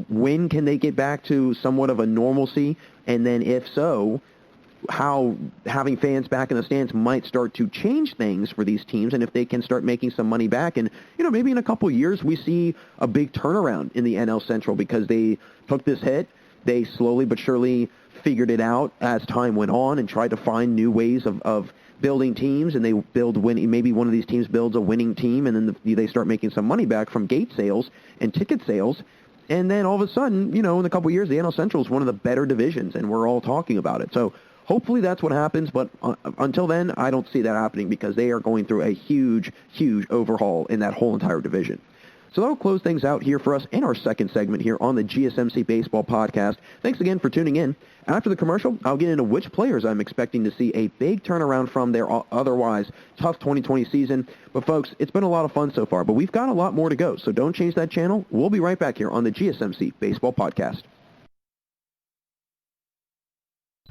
when can they get back to somewhat of a normalcy, and then if so, how having fans back in the stands might start to change things for these teams, and if they can start making some money back. And, maybe in a couple of years we see a big turnaround in the NL Central because they took this hit. They slowly but surely figured it out as time went on and tried to find new ways of building teams, and they maybe one of these teams builds a winning team, and then they start making some money back from gate sales and ticket sales. And then all of a sudden, in a couple of years, the NL Central is one of the better divisions, and we're all talking about it. So hopefully that's what happens, but until then, I don't see that happening because they are going through a huge, huge overhaul in that whole entire division. So that'll close things out here for us in our second segment here on the GSMC Baseball Podcast. Thanks again for tuning in. After the commercial, I'll get into which players I'm expecting to see a big turnaround from their otherwise tough 2020 season. But folks, it's been a lot of fun so far, but we've got a lot more to go, so don't change that channel. We'll be right back here on the GSMC Baseball Podcast.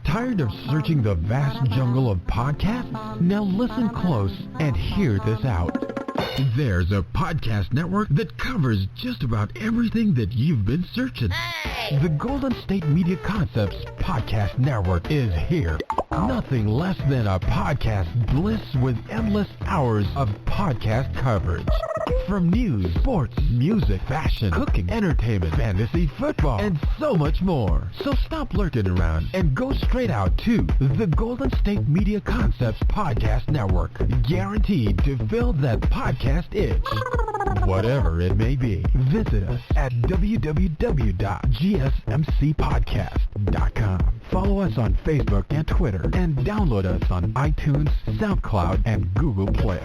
Tired of searching the vast jungle of podcasts? Now listen close and hear this out. There's a podcast network that covers just about everything that you've been searching. Hey! The Golden State Media Concepts Podcast Network is here. Nothing less than a podcast bliss with endless hours of podcast coverage. From news, sports, music, fashion, cooking, entertainment, fantasy, football, and so much more. So stop lurking around and go straight out to the Golden State Media Concepts Podcast Network. Guaranteed to fill that podcast itch. Whatever it may be, visit us at www.gsmcpodcast.com. Follow us on Facebook and Twitter, and download us on iTunes, SoundCloud, and Google Play.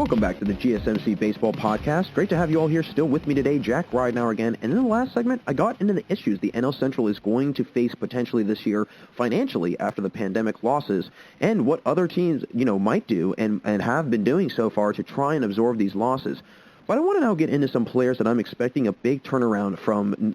Welcome back to the GSMC Baseball Podcast. Great to have you all here still with me today. Jack Ridenauer again. And in the last segment, I got into the issues the NL Central is going to face potentially this year financially after the pandemic losses and what other teams, might do and have been doing so far to try and absorb these losses. But I want to now get into some players that I'm expecting a big turnaround from,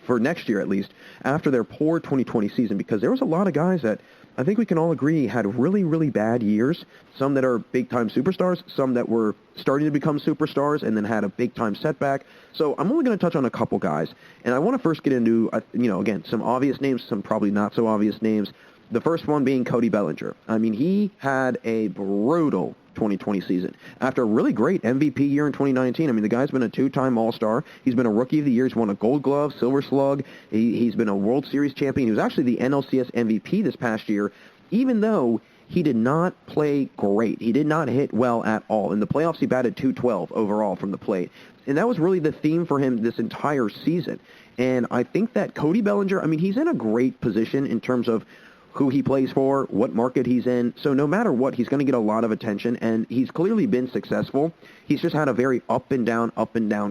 for next year at least, after their poor 2020 season, because there was a lot of guys that I think we can all agree had really, really bad years, some that are big-time superstars, some that were starting to become superstars and then had a big-time setback. So I'm only going to touch on a couple guys, and I want to first get into, again, some obvious names, some probably not so obvious names. The first one being Cody Bellinger. I mean, he had a brutal 2020 season. After a really great MVP year in 2019, I mean, the guy's been a two-time All-Star. He's been a Rookie of the Year. He's won a Gold Glove, Silver Slug. He's been a World Series champion. He was actually the NLCS MVP this past year, even though he did not play great. He did not hit well at all. In the playoffs, he batted .212 overall from the plate. And that was really the theme for him this entire season. And I think that Cody Bellinger, I mean, he's in a great position in terms of who he plays for, what market he's in. So no matter what, he's going to get a lot of attention, and he's clearly been successful. He's just had a very up and down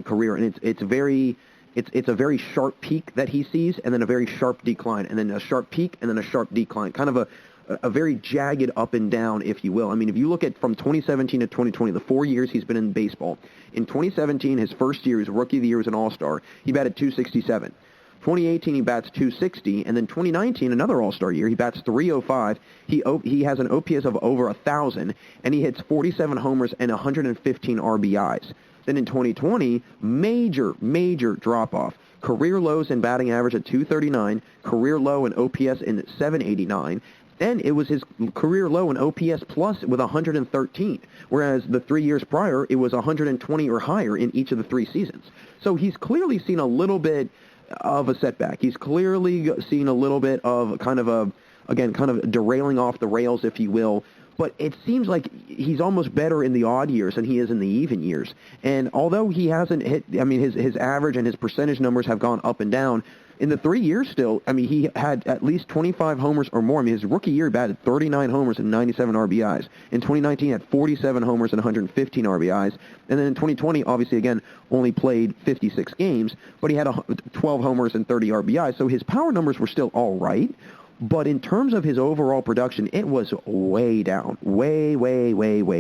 career, and it's a very sharp peak that he sees, and then a very sharp decline, and then a sharp peak, and then a sharp decline, kind of a very jagged up and down, if you will. I mean, if you look at from 2017 to 2020, the 4 years he's been in baseball, in 2017, his first year, his Rookie of the Year was an All-Star, he batted .267. 2018, he bats .260, and then 2019, another All-Star year, he bats .305. He has an OPS of over 1,000, and he hits 47 homers and 115 RBIs. Then in 2020, major drop-off. Career lows in batting average at .239, career low in OPS in .789, and it was his career low in OPS plus with 113, whereas the 3 years prior, it was 120 or higher in each of the 3 seasons. So he's clearly seen a little bit of a setback. He's clearly seen a little bit of kind of derailing off the rails, if you will. But it seems like he's almost better in the odd years than he is in the even years. And although he hasn't hit, I mean, his average and his percentage numbers have gone up and down. In the 3 years still, I mean, he had at least 25 homers or more. I mean, his rookie year batted 39 homers and 97 RBIs. In 2019, he had 47 homers and 115 RBIs. And then in 2020, obviously, again, only played 56 games, but he had 12 homers and 30 RBIs. So his power numbers were still all right. But in terms of his overall production, it was way down, way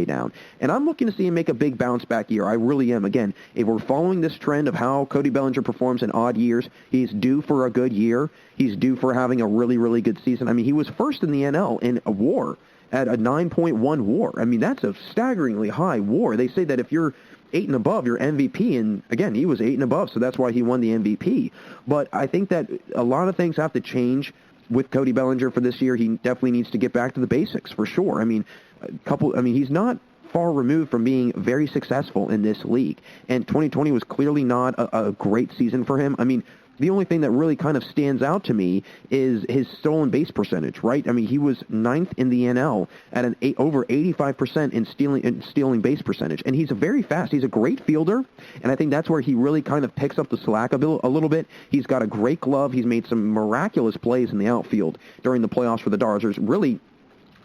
down. And I'm looking to see him make a big bounce back year. I really am. Again, if we're following this trend of how Cody Bellinger performs in odd years, he's due for a good year. He's due for having a really, really good season. I mean, he was first in the NL in a WAR at a 9.1 WAR. I mean, that's a staggeringly high WAR. They say that if you're 8 and above, you're MVP, and again, he was 8 and above, so that's why he won the MVP. But I think that a lot of things have to change with Cody Bellinger for this year. He definitely needs to get back to the basics for sure. I mean, he's not far removed from being very successful in this league, and 2020 was clearly not a great season for him. I mean, the only thing that really kind of stands out to me is his stolen base percentage, right? I mean, he was 9th in the NL at over 85% in stealing base percentage. And he's very fast. He's a great fielder, and I think that's where he really kind of picks up the slack a little bit. He's got a great glove. He's made some miraculous plays in the outfield during the playoffs for the Dodgers. Really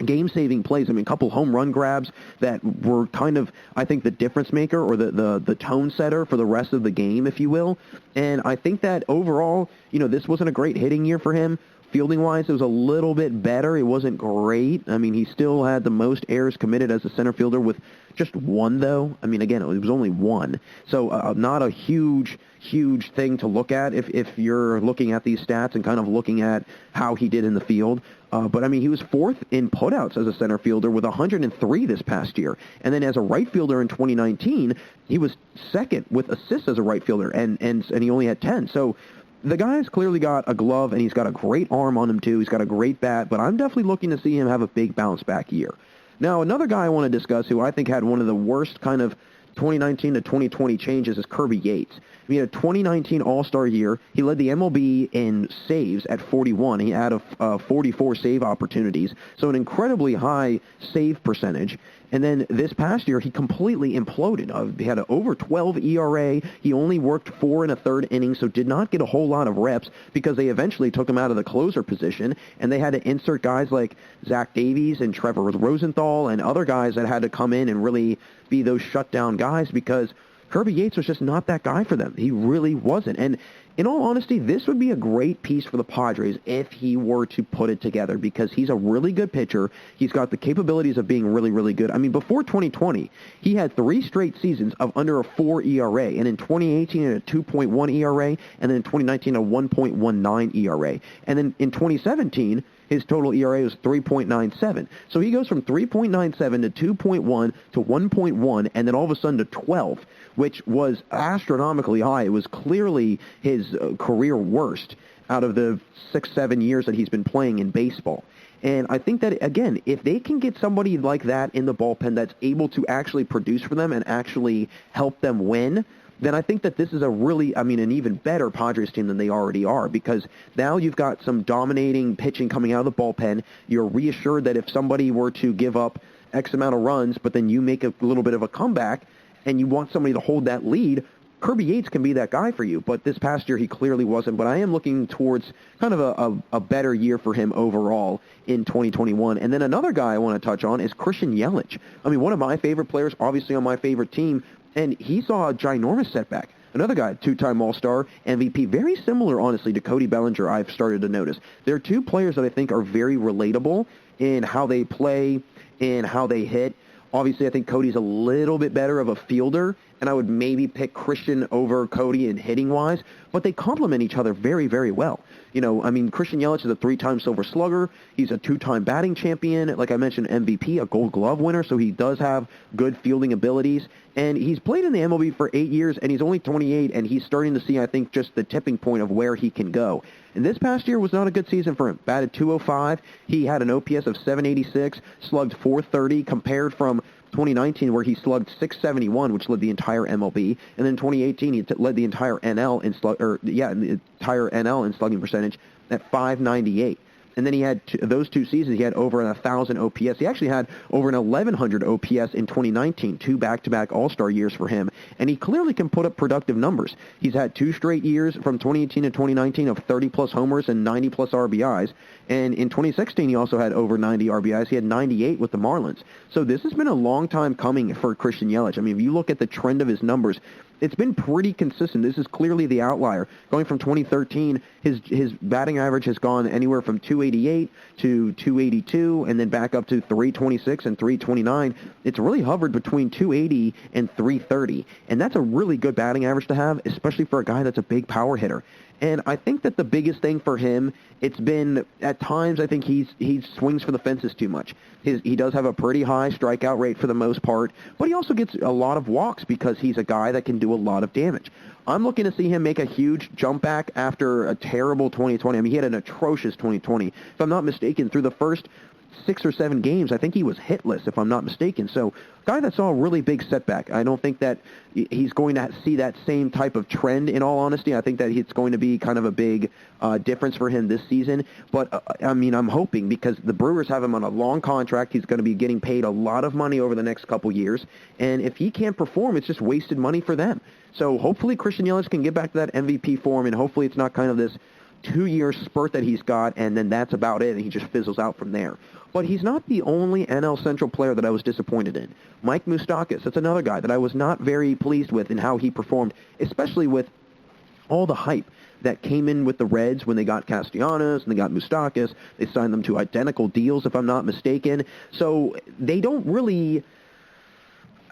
game-saving plays. I mean, a couple home run grabs that were kind of, I think, the difference maker or the tone setter for the rest of the game, if you will. And I think that overall, this wasn't a great hitting year for him. Fielding-wise, it was a little bit better. It wasn't great. I mean, he still had the most errors committed as a center fielder with just 1, though. I mean, again, it was only 1. So not a huge thing to look at if you're looking at these stats and kind of looking at how he did in the field. But, I mean, he was 4th in putouts as a center fielder with 103 this past year. And then as a right fielder in 2019, he was 2nd with assists as a right fielder, and he only had 10. So the guy's clearly got a glove, and he's got a great arm on him, too. He's got a great bat, but I'm definitely looking to see him have a big bounce-back year. Now, another guy I want to discuss who I think had one of the worst kind of 2019 to 2020 changes is Kirby Yates. He had a 2019 All-Star year. He led the MLB in saves at 41. He had 44 save opportunities, so an incredibly high save percentage. And then this past year, he completely imploded. He had an over 12 ERA. He only worked 4 1/3 innings, so did not get a whole lot of reps because they eventually took him out of the closer position, and they had to insert guys like Zach Davies and Trevor Rosenthal and other guys that had to come in and really be those shutdown guys because Kirby Yates was just not that guy for them. He really wasn't. And in all honesty, this would be a great piece for the Padres if he were to put it together because he's a really good pitcher. He's got the capabilities of being really, really good. I mean, before 2020, he had 3 straight seasons of under a 4 ERA. And in 2018, he had a 2.1 ERA. And then in 2019, a 1.19 ERA. And then in 2017, his total ERA was 3.97. So he goes from 3.97 to 2.1 to 1.1, and then all of a sudden to 12, which was astronomically high. It was clearly his career worst out of the 6-7 years that he's been playing in baseball. And I think that, again, if they can get somebody like that in the bullpen that's able to actually produce for them and actually help them win, then I think that this is an even better Padres team than they already are because now you've got some dominating pitching coming out of the bullpen. You're reassured that if somebody were to give up X amount of runs, but then you make a little bit of a comeback and you want somebody to hold that lead, Kirby Yates can be that guy for you. But this past year, he clearly wasn't. But I am looking towards kind of a better year for him overall in 2021. And then another guy I want to touch on is Christian Yelich. I mean, one of my favorite players, obviously on my favorite team, and he saw a ginormous setback. Another guy, 2-time All-Star, MVP, very similar, honestly, to Cody Bellinger, I've started to notice. They're 2 players that I think are very relatable in how they play, in how they hit. Obviously, I think Cody's a little bit better of a fielder, and I would maybe pick Christian over Cody in hitting-wise, but they complement each other very, very well. You know, I mean, Christian Yelich is a 3-time Silver Slugger. He's a 2-time batting champion. Like I mentioned, MVP, a Gold Glove winner, so he does have good fielding abilities. And he's played in the MLB for 8 years, and he's only 28, and he's starting to see, I think, just the tipping point of where he can go. And this past year was not a good season for him. Batted .205. He had an OPS of .786, slugged .430, compared from 2019 where he slugged .671, which led the entire MLB, and then 2018 he led the entire NL in slugging percentage at .598. And then he had those 2 seasons, he had over 1,000 OPS. He actually had over an 1,100 OPS in 2019, 2 back-to-back All-Star years for him. And he clearly can put up productive numbers. He's had 2 straight years from 2018 to 2019 of 30-plus homers and 90-plus RBIs. And in 2016, he also had over 90 RBIs. He had 98 with the Marlins. So this has been a long time coming for Christian Yelich. I mean, if you look at the trend of his numbers, it's been pretty consistent. This is clearly the outlier. Going from 2013, his batting average has gone anywhere from 288 to 282, and then back up to 326 and 329. It's really hovered between 280 and 330, and that's a really good batting average to have, especially for a guy that's a big power hitter. And I think that the biggest thing for him, it's been, at times, I think he swings for the fences too much. He does have a pretty high strikeout rate for the most part, but he also gets a lot of walks because he's a guy that can do a lot of damage. I'm looking to see him make a huge jump back after a terrible 2020. I mean, he had an atrocious 2020. If I'm not mistaken, through the first 6 or 7 games, I think he was hitless, if I'm not mistaken. So, a guy that saw a really big setback. I don't think that he's going to see that same type of trend, in all honesty. I think that it's going to be kind of a big difference for him this season. But, I mean, I'm hoping because the Brewers have him on a long contract. He's going to be getting paid a lot of money over the next couple years. And if he can't perform, it's just wasted money for them. So, hopefully Christian Yelich can get back to that MVP form, and hopefully it's not kind of this 2-year spurt that he's got, and then that's about it, and he just fizzles out from there. But he's not the only NL Central player that I was disappointed in. Mike Moustakas, that's another guy that I was not very pleased with in how he performed, especially with all the hype that came in with the Reds when they got Castellanos and they got Moustakas. They signed them to identical deals, if I'm not mistaken. So they don't really...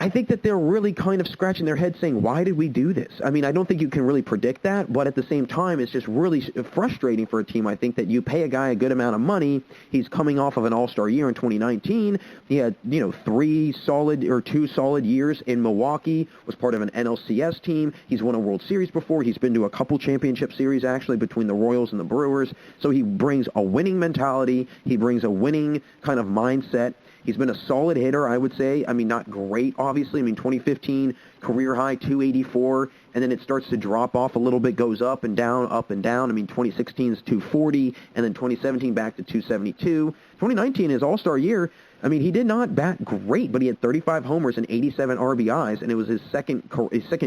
I think that they're really kind of scratching their head saying, why did we do this? I mean, I don't think you can really predict that, but at the same time, it's just really frustrating for a team. I think that you pay a guy a good amount of money. He's coming off of an all-star year in 2019. He had, 2 solid years in Milwaukee, was part of an NLCS team. He's won a World Series before. He's been to a couple championship series, actually, between the Royals and the Brewers. So he brings a winning mentality. He brings a winning kind of mindset. He's been a solid hitter, I would say. I mean, not great, obviously. I mean, 2015, career high, 284. And and then it starts to drop off a little bit, goes up and down, up and down. I mean, 2016 is 240, and then 2017 back to 272. 2019, his all-star year, I mean, he did not bat great, but he had 35 homers and 87 RBIs, and it was his second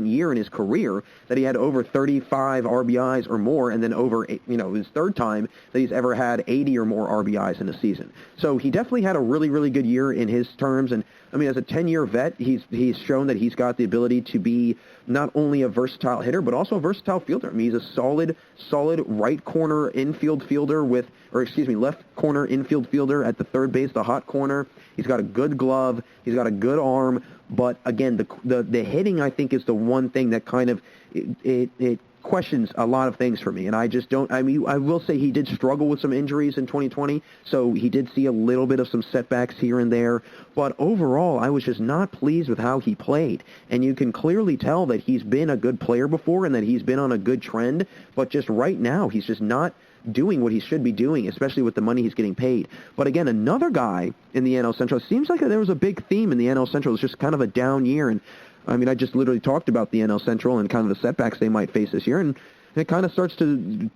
year in his career that he had over 35 RBIs or more, and then over, his third time that he's ever had 80 or more RBIs in a season. So he definitely had a really, really good year in his terms, and I mean, as a 10-year vet, he's shown that he's got the ability to be not only a versatile hitter, but also a versatile fielder. I mean, he's a solid right corner infield fielder left corner infield fielder at the third base, the hot corner. He's got a good glove. He's got a good arm. But again, the hitting, I think, is the one thing that kind of it questions a lot of things for me, and I just don't. I mean, I will say he did struggle with some injuries in 2020, so he did see a little bit of some setbacks here and there, but overall, I was just not pleased with how he played, and you can clearly tell that he's been a good player before and that he's been on a good trend, but just right now, he's just not doing what he should be doing, especially with the money he's getting paid. But again, another guy in the NL Central, it seems like there was a big theme in the NL Central. It's just kind of a down year, and I mean, I just literally talked about the NL Central and kind of the setbacks they might face this year, and it kind of starts to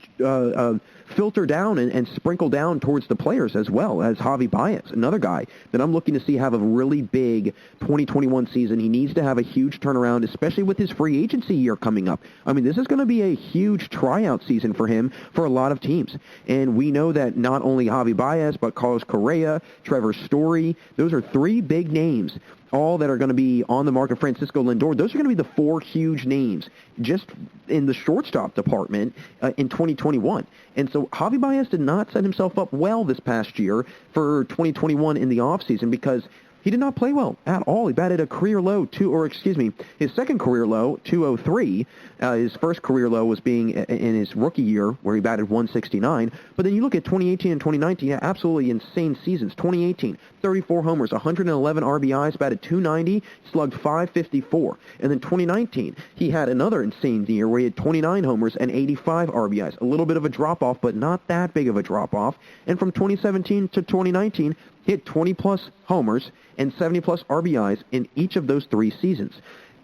filter down and sprinkle down towards the players as well, as Javi Baez, another guy that I'm looking to see have a really big 2021 season. He needs to have a huge turnaround, especially with his free agency year coming up. I mean, this is going to be a huge tryout season for him for a lot of teams. And we know that not only Javi Baez, but Carlos Correa, Trevor Story, those are three big names, all that are going to be on the market. Francisco Lindor, those are going to be the four huge names just in the shortstop department in 2021. And so Javi Baez did not set himself up well this past year for 2021 in the offseason because he did not play well at all. He batted a career low, his second career low, 203. His first career low was being in his rookie year where he batted 169. But then you look at 2018 and 2019, absolutely insane seasons. 2018, 34 homers, 111 RBIs, batted 290, slugged 554. And then 2019, he had another insane year where he had 29 homers and 85 RBIs. A little bit of a drop-off, but not that big of a drop-off. And from 2017 to 2019, he had 20-plus homers and 70-plus RBIs in each of those three seasons.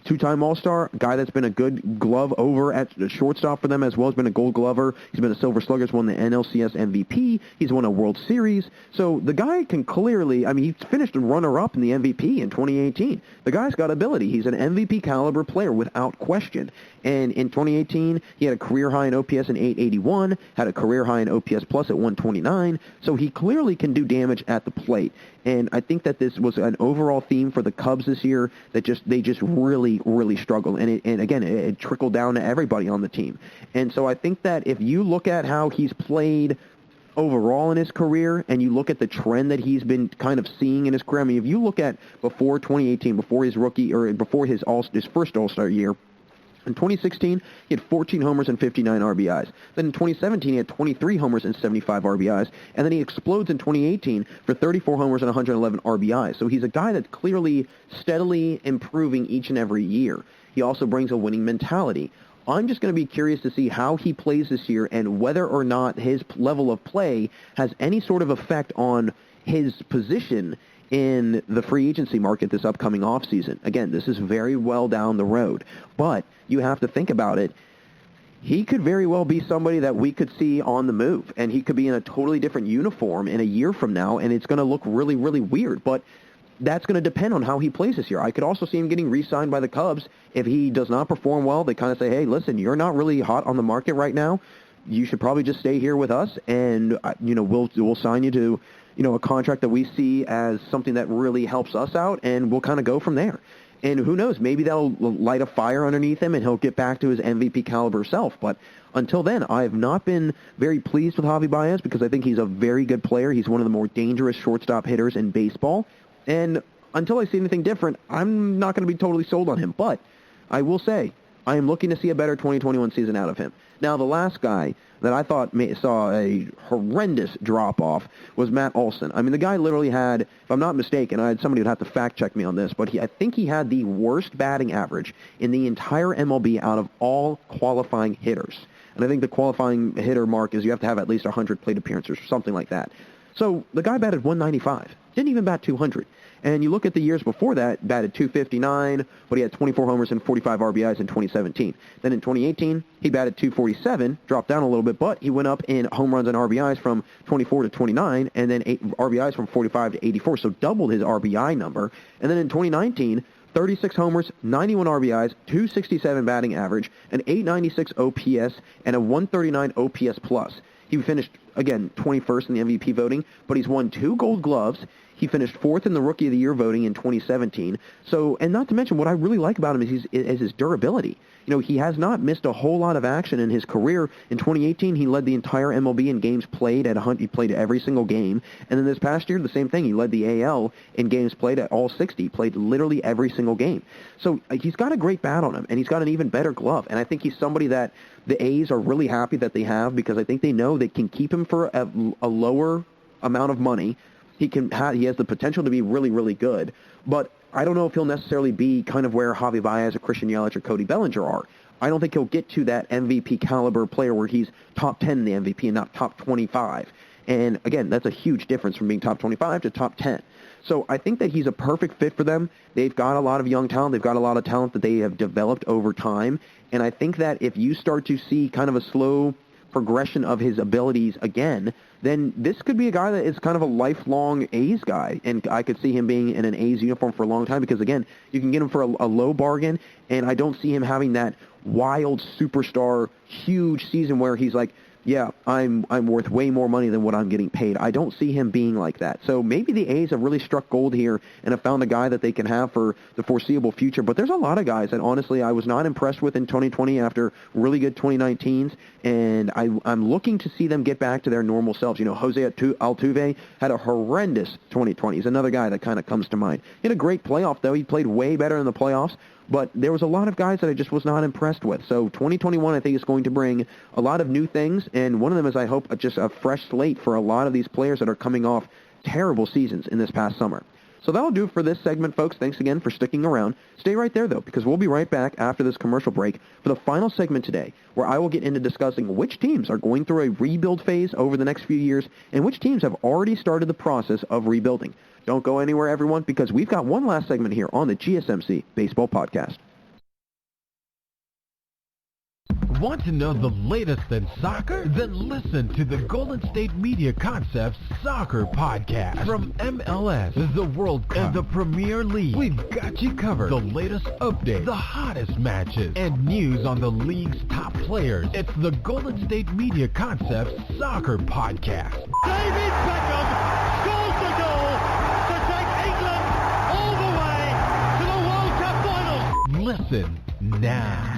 Two-time All-Star, guy that's been a good glove over at the shortstop for them as well. He's been a Gold Glover. He's been a Silver Sluggers, won the NLCS MVP. He's won a World Series. So the guy can clearly, I mean, he finished a runner-up in the MVP in 2018. The guy's got ability. He's an MVP caliber player without question. And in 2018, he had a career high in OPS in 881, had a career high in OPS plus at 129. So he clearly can do damage at the plate. And I think that this was an overall theme for the Cubs this year that they just really, really struggled. And again, it trickled down to everybody on the team. And so I think that if you look at how he's played overall in his career and you look at the trend that he's been kind of seeing in his career, I mean, if you look at before 2018, before his rookie or before his first All-Star year, in 2016, he had 14 homers and 59 RBIs. Then in 2017, he had 23 homers and 75 RBIs. And then he explodes in 2018 for 34 homers and 111 RBIs. So he's a guy that's clearly steadily improving each and every year. He also brings a winning mentality. I'm just going to be curious to see how he plays this year and whether or not his level of play has any sort of effect on his position in the free agency market this upcoming offseason. Again, this is very well down the road, but you have to think about it. He could very well be somebody that we could see on the move, and he could be in a totally different uniform in a year from now, and it's going to look really, really weird, but that's going to depend on how he plays this year. I could also see him getting re-signed by the Cubs. If he does not perform well, they kind of say, hey, listen, you're not really hot on the market right now. You should probably just stay here with us, and we'll sign you to a contract that we see as something that really helps us out, and we'll kind of go from there. And who knows, maybe that'll light a fire underneath him, and he'll get back to his MVP caliber self. But until then, I have not been very pleased with Javi Baez because I think he's a very good player. He's one of the more dangerous shortstop hitters in baseball. And until I see anything different, I'm not going to be totally sold on him. But I will say, I am looking to see a better 2021 season out of him. Now, the last guy that I thought saw a horrendous drop-off was Matt Olson. I mean, the guy literally had, if I'm not mistaken, somebody would have to fact-check me on this, but I think he had the worst batting average in the entire MLB out of all qualifying hitters. And I think the qualifying hitter mark is you have to have at least 100 plate appearances or something like that. So the guy batted 195. Didn't even bat 200. And you look at the years before that, batted 259, but he had 24 homers and 45 RBIs in 2017. Then in 2018, he batted 247, dropped down a little bit, but he went up in home runs and RBIs from 24 to 29, and then RBIs from 45 to 84, so doubled his RBI number. And then in 2019, 36 homers, 91 RBIs, 267 batting average, an 896 OPS, and a 139 OPS plus. He finished, again, 21st in the MVP voting, but he's won 2 Gold Gloves. He finished 4th in the Rookie of the Year voting in 2017. So, and not to mention, what I really like about him is his durability. You know, he has not missed a whole lot of action in his career. In 2018, he led the entire MLB in games played at he played every single game. And then this past year, the same thing. He led the AL in games played at all 60. He played literally every single game. So he's got a great bat on him, and he's got an even better glove. And I think he's somebody that the A's are really happy that they have, because I think they know they can keep him for a lower amount of money. He has the potential to be really, really good, but I don't know if he'll necessarily be kind of where Javi Baez or Christian Yelich or Cody Bellinger are. I don't think he'll get to that MVP caliber player where he's top 10 in the MVP and not top 25. And again, that's a huge difference from being top 25 to top 10. So I think that he's a perfect fit for them. They've got a lot of young talent. They've got a lot of talent that they have developed over time. And I think that if you start to see kind of a slow progression of his abilities again, then this could be a guy that is kind of a lifelong A's guy, and I could see him being in an A's uniform for a long time, because, again, you can get him for a low bargain, and I don't see him having that wild superstar, huge season where he's like, yeah, I'm worth way more money than what I'm getting paid. I don't see him being like that. So maybe the A's have really struck gold here and have found a guy that they can have for the foreseeable future. But there's a lot of guys that, honestly, I was not impressed with in 2020 after really good 2019s, and I'm looking to see them get back to their normal selves. You know, Jose Altuve had a horrendous 2020. He's another guy that kind of comes to mind. He had a great playoff, though. He played way better in the playoffs. But there was a lot of guys that I just was not impressed with. So 2021, I think, is going to bring a lot of new things. And one of them is, I hope, just a fresh slate for a lot of these players that are coming off terrible seasons in this past summer. So that'll do for this segment, folks. Thanks again for sticking around. Stay right there, though, because we'll be right back after this commercial break for the final segment today, where I will get into discussing which teams are going through a rebuild phase over the next few years and which teams have already started the process of rebuilding. Don't go anywhere, everyone, because we've got one last segment here on the GSMC Baseball Podcast. Want to know the latest in soccer? Then listen to the Golden State Media Concepts Soccer Podcast. From MLS, the World Cup, and the Premier League, we've got you covered. The latest updates, the hottest matches, and news on the league's top players. It's the Golden State Media Concepts Soccer Podcast. David Beckham scores the goal to take England all the way to the World Cup final. Listen now.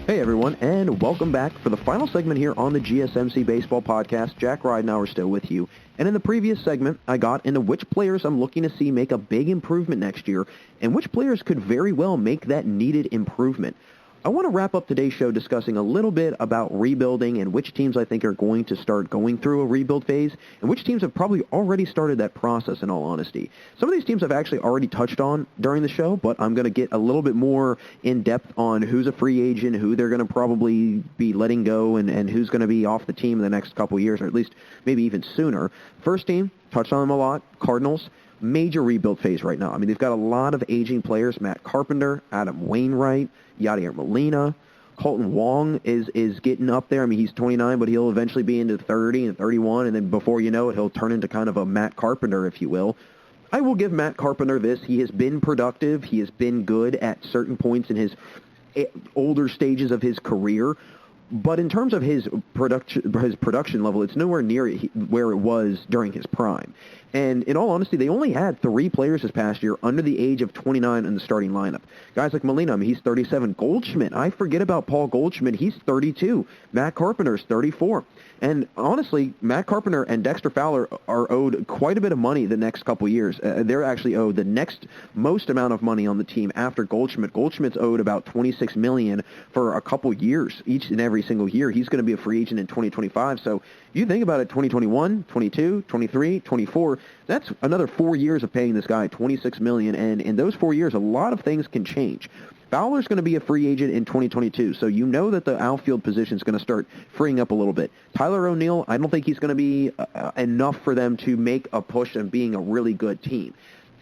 Hey everyone, and welcome back for the final segment here on the GSMC Baseball Podcast. Jack Ridenauer still with you. And in the previous segment, I got into which players I'm looking to see make a big improvement next year, and which players could very well make that needed improvement. I want to wrap up today's show discussing a little bit about rebuilding and which teams I think are going to start going through a rebuild phase and which teams have probably already started that process, in all honesty. Some of these teams I've actually already touched on during the show, but I'm going to get a little bit more in-depth on who's a free agent, who they're going to probably be letting go, and who's going to be off the team in the next couple of years, or at least maybe even sooner. First team, touched on them a lot, Cardinals. Major rebuild phase right now. I mean, they've got a lot of aging players. Matt Carpenter, Adam Wainwright, Yadier Molina. Colton Wong is getting up there. I mean, he's 29, but he'll eventually be into 30 and 31, and then before you know it, he'll turn into kind of a Matt Carpenter, if you will. I will give Matt Carpenter this. He has been productive. He has been good at certain points in his older stages of his career. But in terms of his production level, it's nowhere near where it was during his prime. And in all honesty, they only had 3 players this past year under the age of 29 in the starting lineup. Guys like Molina, I mean, he's 37. Goldschmidt, I forget about Paul Goldschmidt. He's 32. Matt Carpenter's 34. And honestly, Matt Carpenter and Dexter Fowler are owed quite a bit of money the next couple years. They're actually owed the next most amount of money on the team after Goldschmidt. Goldschmidt's owed about $26 million for a couple years each and every every single year. He's going to be a free agent in 2025. So you think about it, 2021, 22, 23, 24, that's another 4 years of paying this guy $26 million. And in those 4 years, a lot of things can change. Fowler's going to be a free agent in 2022, so you know that the outfield position is going to start freeing up a little bit. Tyler O'Neill, I don't think he's going to be enough for them to make a push and being a really good team.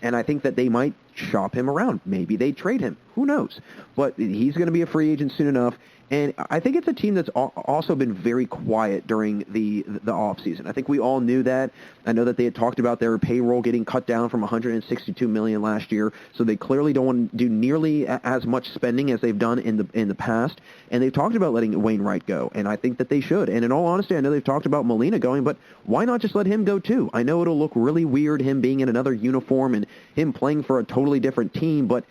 And I think that they might shop him around. Maybe they trade him. Who knows? But he's going to be a free agent soon enough. And I think it's a team that's also been very quiet during the offseason. I think we all knew that. I know that they had talked about their payroll getting cut down from $162 million last year, so they clearly don't want to do nearly as much spending as they've done in the past. And they've talked about letting Wainwright go, and I think that they should. And in all honesty, I know they've talked about Molina going, but why not just let him go too? I know it'll look really weird, him being in another uniform and him playing for a totally different team, but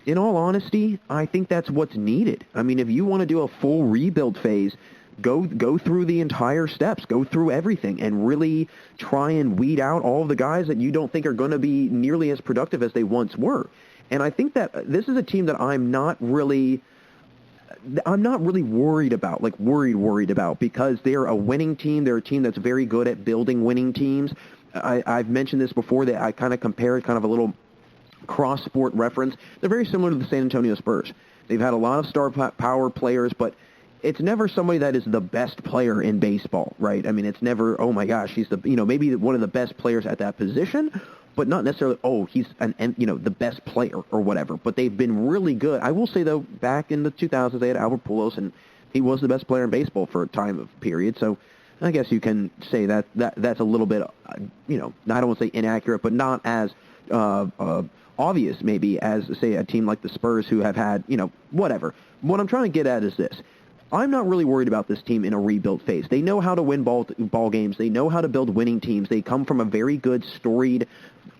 in all honesty, I think that's what's needed. I mean, if you want to do a full rebuild phase, go through the entire steps, go through everything, and really try and weed out all of the guys that you don't think are going to be nearly as productive as they once were. And I think that this is a team that I'm not really worried about, because they're a winning team. They're a team that's very good at building winning teams. I've mentioned this before, that I kind of compare it, kind of a little cross-sport reference. They're very similar to the San Antonio Spurs. They've had a lot of star power players, but it's never somebody that is the best player in baseball, right? I mean, it's never, oh my gosh, he's maybe one of the best players at that position, but not necessarily, he's the best player or whatever. But they've been really good. I will say, though, back in the 2000s, they had Albert Pujols, and he was the best player in baseball for a time of period. So I guess you can say that's a little bit, I don't want to say inaccurate, but not as obvious maybe as, say, a team like the Spurs, who have had, whatever. What I'm trying to get at is this. I'm not really worried about this team in a rebuild phase. They know how to win ball games. They know how to build winning teams. They come from a very good, storied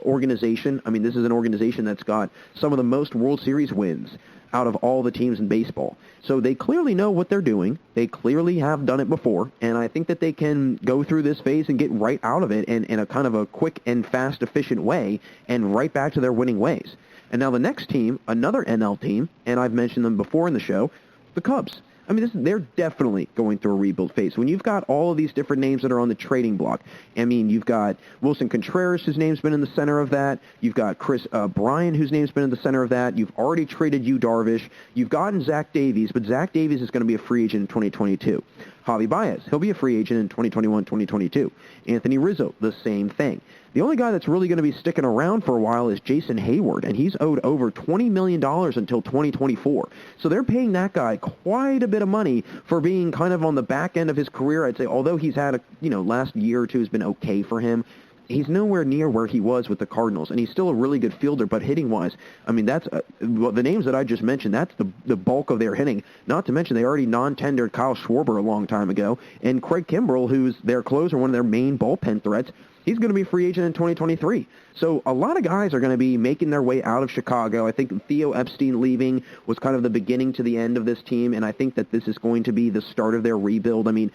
organization. I mean, this is an organization that's got some of the most World Series wins out of all the teams in baseball. So they clearly know what they're doing. They clearly have done it before, and I think that they can go through this phase and get right out of it in a kind of a quick and fast, efficient way, and right back to their winning ways. And now the next team, another NL team, and I've mentioned them before in the show, the Cubs. I mean, they're definitely going through a rebuild phase. When you've got all of these different names that are on the trading block, I mean, you've got Wilson Contreras, whose name's been in the center of that. You've got Chris Bryant, whose name's been in the center of that. You've already traded Yu Darvish. You've gotten Zach Davies, but Zach Davies is going to be a free agent in 2022. Javi Baez, he'll be a free agent in 2021, 2022. Anthony Rizzo, the same thing. The only guy that's really going to be sticking around for a while is Jason Hayward, and he's owed over $20 million until 2024. So they're paying that guy quite a bit of money for being kind of on the back end of his career. I'd say, although he's had last year or two has been okay for him, he's nowhere near where he was with the Cardinals, and he's still a really good fielder, but hitting-wise, I mean, that's the names that I just mentioned, that's the bulk of their hitting. Not to mention they already non-tendered Kyle Schwarber a long time ago, and Craig Kimbrell, who's their closer, one of their main bullpen threats, he's going to be a free agent in 2023. So a lot of guys are going to be making their way out of Chicago. I think Theo Epstein leaving was kind of the beginning to the end of this team, and I think that this is going to be the start of their rebuild. I mean,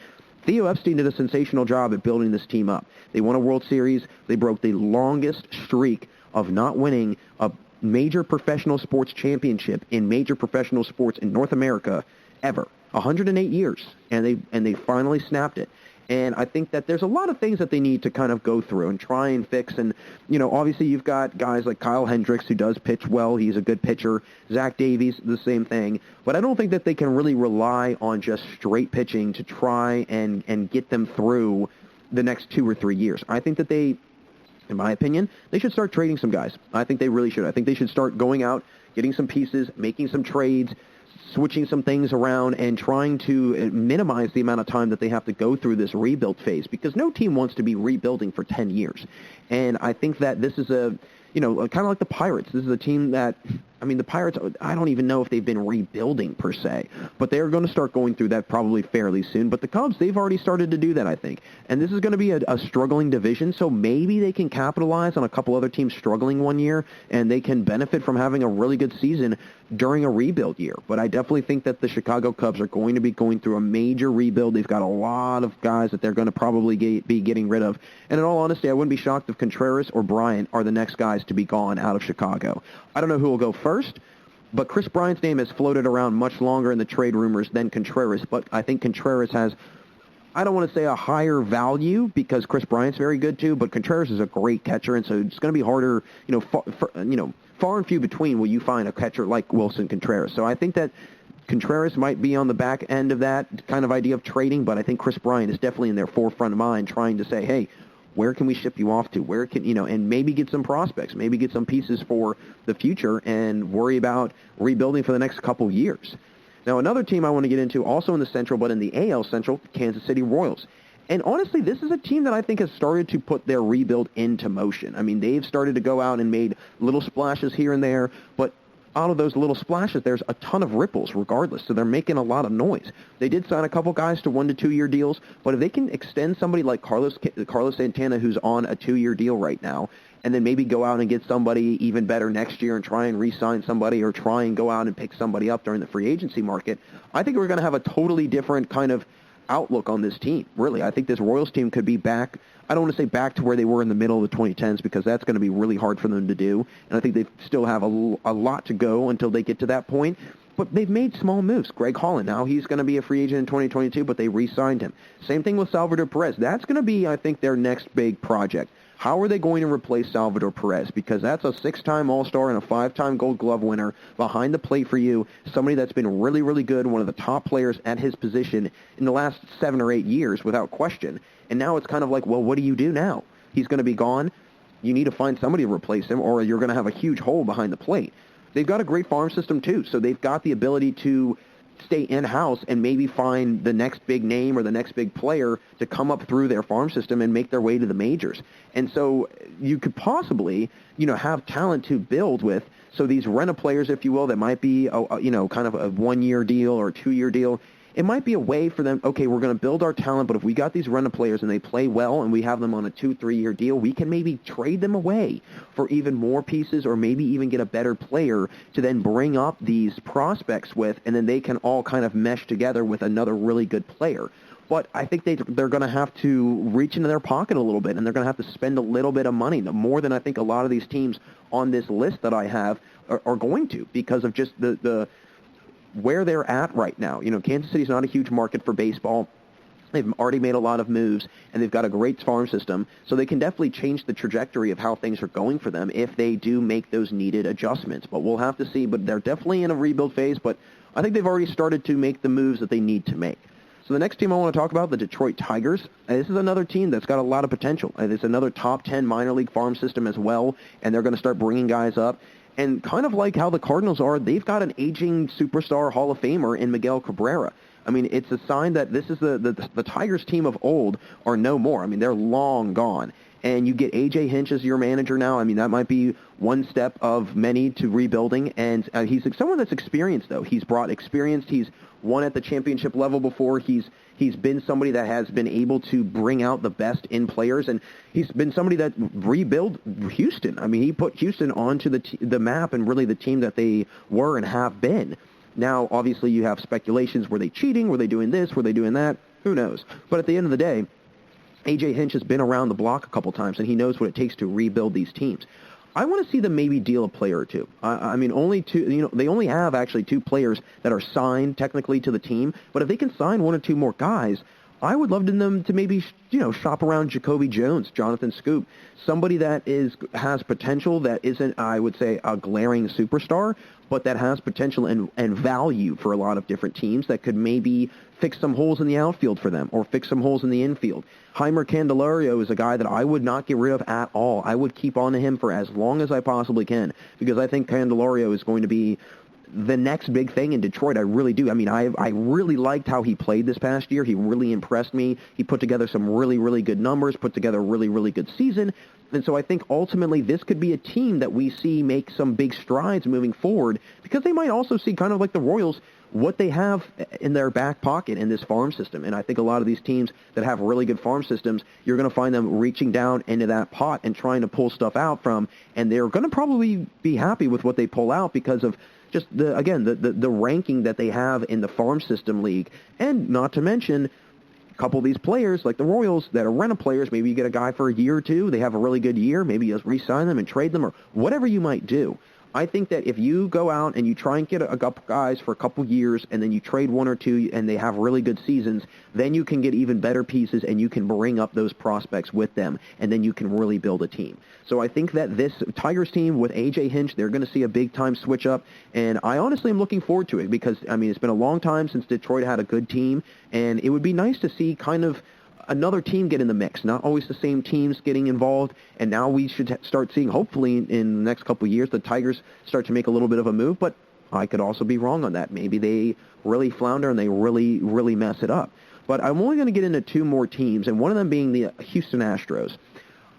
Theo Epstein did a sensational job at building this team up. They won a World Series. They broke the longest streak of not winning a major professional sports championship in major professional sports in North America ever. 108 years, and they finally snapped it. And I think that there's a lot of things that they need to kind of go through and try and fix. And, obviously you've got guys like Kyle Hendricks, who does pitch well. He's a good pitcher. Zach Davies, the same thing. But I don't think that they can really rely on just straight pitching to try and get them through the next 2 or 3 years. I think that they, in my opinion, they should start trading some guys. I think they really should. I think they should start going out, getting some pieces, making some trades, switching some things around, and trying to minimize the amount of time that they have to go through this rebuild phase, because no team wants to be rebuilding for 10 years. And I think that this is kind of like the Pirates. This is a team that, I mean, the Pirates, I don't even know if they've been rebuilding per se, but they're going to start going through that probably fairly soon. But the Cubs, they've already started to do that, I think. And this is going to be a struggling division, so maybe they can capitalize on a couple other teams struggling one year, and they can benefit from having a really good season during a rebuild year. But I definitely think that the Chicago Cubs are going to be going through a major rebuild. They've got a lot of guys that they're going to probably be getting rid of. And in all honesty, I wouldn't be shocked if Contreras or Bryant are the next guys to be gone out of Chicago. I don't know who will go first, But Chris Bryant's name has floated around much longer in the trade rumors than Contreras, but I think Contreras has, I don't want to say a higher value because Chris Bryant's very good too, but Contreras is a great catcher, and so it's going to be harder, far and few between will you find a catcher like Wilson Contreras. So I think that Contreras might be on the back end of that kind of idea of trading, but I think Chris Bryant is definitely in their forefront of mind trying to say, hey, where can we ship you off to? Where can, and maybe get some prospects, maybe get some pieces for the future and worry about rebuilding for the next couple years. Now, another team I want to get into, also in the Central, but in the AL Central, Kansas City Royals. And honestly, this is a team that I think has started to put their rebuild into motion. I mean, they've started to go out and made little splashes here and there, but out of those little splashes, there's a ton of ripples regardless, so they're making a lot of noise. They did sign a couple guys to 1 to 2 year deals, but if they can extend somebody like Carlos Santana, who's on a 2-year deal right now, and then maybe go out and get somebody even better next year and try and re-sign somebody or try and go out and pick somebody up during the free agency market, I think we're going to have a totally different kind of outlook on this team. Really, I think this Royals team could be back. I don't want to say back to where they were in the middle of the 2010s because that's going to be really hard for them to do, and I think they still have a lot to go until they get to that point. But they've made small moves. Greg Holland, now he's going to be a free agent in 2022, but they re-signed him. Same thing with Salvador Perez. That's going to be, I think, their next big project. How are they going to replace Salvador Perez? Because that's a 6-time All-Star and a 5-time Gold Glove winner behind the plate for you, somebody that's been really, really good, one of the top players at his position in the last 7 or 8 years without question. And now it's kind of like, well, what do you do now? He's going to be gone. You need to find somebody to replace him, or you're going to have a huge hole behind the plate. They've got a great farm system, too, so they've got the ability to stay in-house and maybe find the next big name or the next big player to come up through their farm system and make their way to the majors. And so you could possibly, have talent to build with. So these rent-a-players, if you will, that might be, kind of a 1-year deal or a 2-year deal, it might be a way for them, okay, we're going to build our talent, but if we got these rental players and they play well and we have them on a 2-3 year deal, we can maybe trade them away for even more pieces or maybe even get a better player to then bring up these prospects with, and then they can all kind of mesh together with another really good player. But I think they're going to have to reach into their pocket a little bit, and they're going to have to spend a little bit of money, more than I think a lot of these teams on this list that I have are going to, because of just the where they're at right now. Kansas City's not a huge market for baseball. They've already made a lot of moves, and they've got a great farm system, so they can definitely change the trajectory of how things are going for them if they do make those needed adjustments. But we'll have to see. But they're definitely in a rebuild phase, but I think they've already started to make the moves that they need to make. So the next team I want to talk about, the Detroit Tigers. This is another team that's got a lot of potential. It's another top 10 minor league farm system as well, and they're going to start bringing guys up. And kind of like how the Cardinals are, they've got an aging superstar Hall of Famer in Miguel Cabrera. I mean, it's a sign that this is the Tigers team of old are no more. I mean, they're long gone. And you get A.J. Hinch as your manager now. I mean, that might be one step of many to rebuilding. And he's someone that's experienced, though. He's brought experience. He's won at the championship level before. He's been somebody that has been able to bring out the best in players. And he's been somebody that rebuilt Houston. I mean, he put Houston onto the map and really the team that they were and have been. Now, obviously, you have speculations. Were they cheating? Were they doing this? Were they doing that? Who knows? But at the end of the day, A.J. Hinch has been around the block a couple times, and he knows what it takes to rebuild these teams. I want to see them maybe deal a player or two. I mean, only two. They only have actually 2 players that are signed technically to the team. But if they can sign 1 or 2 more guys, I would love them to maybe shop around Jacoby Jones, Jonathan Scoop, somebody that has potential that isn't, I would say, a glaring superstar, but that has potential and value for a lot of different teams that could maybe fix some holes in the outfield for them or fix some holes in the infield. Heimer Candelario is a guy that I would not get rid of at all. I would keep on to him for as long as I possibly can because I think Candelario is going to be the next big thing in Detroit. I really do. I mean, I really liked how he played this past year. He really impressed me. He put together some really, really good numbers, put together a really, really good season. And so I think ultimately this could be a team that we see make some big strides moving forward because they might also see kind of like the Royals what they have in their back pocket in this farm system. And I think a lot of these teams that have really good farm systems, you're going to find them reaching down into that pot and trying to pull stuff out from, and they're going to probably be happy with what they pull out because of just the ranking that they have in the farm system league. And not to mention a couple of these players like the Royals that are rental players, maybe you get a guy for a year or two, they have a really good year, maybe you re-sign them and trade them or whatever you might do. I think that if you go out and you try and get a couple guys for a couple years and then you trade one or two and they have really good seasons, then you can get even better pieces and you can bring up those prospects with them, and then you can really build a team. So I think that this Tigers team with A.J. Hinch, they're going to see a big-time switch-up, and I honestly am looking forward to it because, I mean, it's been a long time since Detroit had a good team, and it would be nice to see kind of another team get in the mix, not always the same teams getting involved, and now we should start seeing, hopefully in the next couple of years, the Tigers start to make a little bit of a move, but I could also be wrong on that. Maybe they really flounder and they really, really mess it up. But I'm only going to get into two more teams, and one of them being the Houston Astros.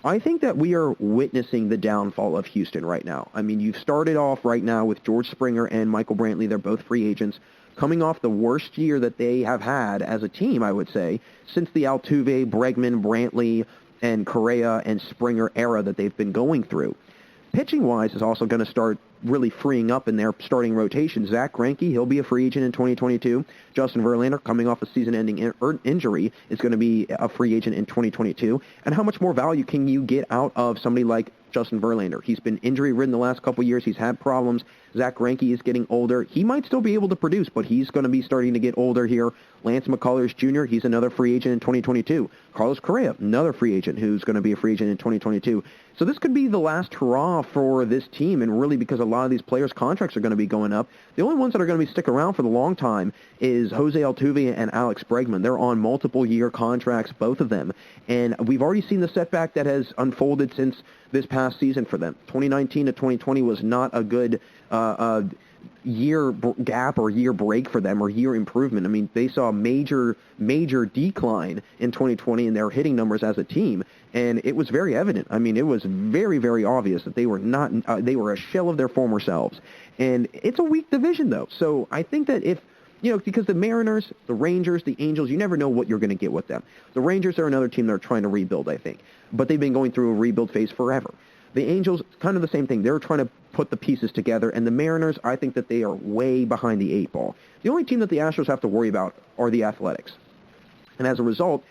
I think that we are witnessing the downfall of Houston right now. I mean, you've started off right now with George Springer and Michael Brantley. They're both free agents, coming off the worst year that they have had as a team, I would say, since the Altuve, Bregman, Brantley, and Correa and Springer era that they've been going through. Pitching-wise is also going to start really freeing up in their starting rotation. Zach Greinke, he'll be a free agent in 2022. Justin Verlander, coming off a season-ending injury, is going to be a free agent in 2022. And how much more value can you get out of somebody like Justin Verlander? He's been injury-ridden the last couple of years. He's had problems. Zach Greinke is getting older. He might still be able to produce, but he's going to be starting to get older here. Lance McCullers Jr., he's another free agent in 2022. Carlos Correa, another free agent who's going to be a free agent in 2022. So this could be the last hurrah for this team, and really because a lot of these players' contracts are going to be going up. The only ones that are going to be sticking around for the long time is Jose Altuve and Alex Bregman. They're on multiple-year contracts, both of them. And we've already seen the setback that has unfolded since this past season for them. 2019 to 2020 was not a good year gap or year break for them or year improvement. I mean, they saw a major decline in 2020 in their hitting numbers as a team, and it was very evident. I mean, it was very, very obvious that they were not they were a shell of their former selves. And it's a weak division, though. So I think that if, you know, because the Mariners, the Rangers, the Angels, you never know what you're going to get with them. The Rangers are another team that are trying to rebuild, I think, but they've been going through a rebuild phase forever. The Angels, kind of the same thing. They're trying to put the pieces together. And the Mariners, I think that they are way behind the eight ball. The only team that the Astros have to worry about are the Athletics. And as a result,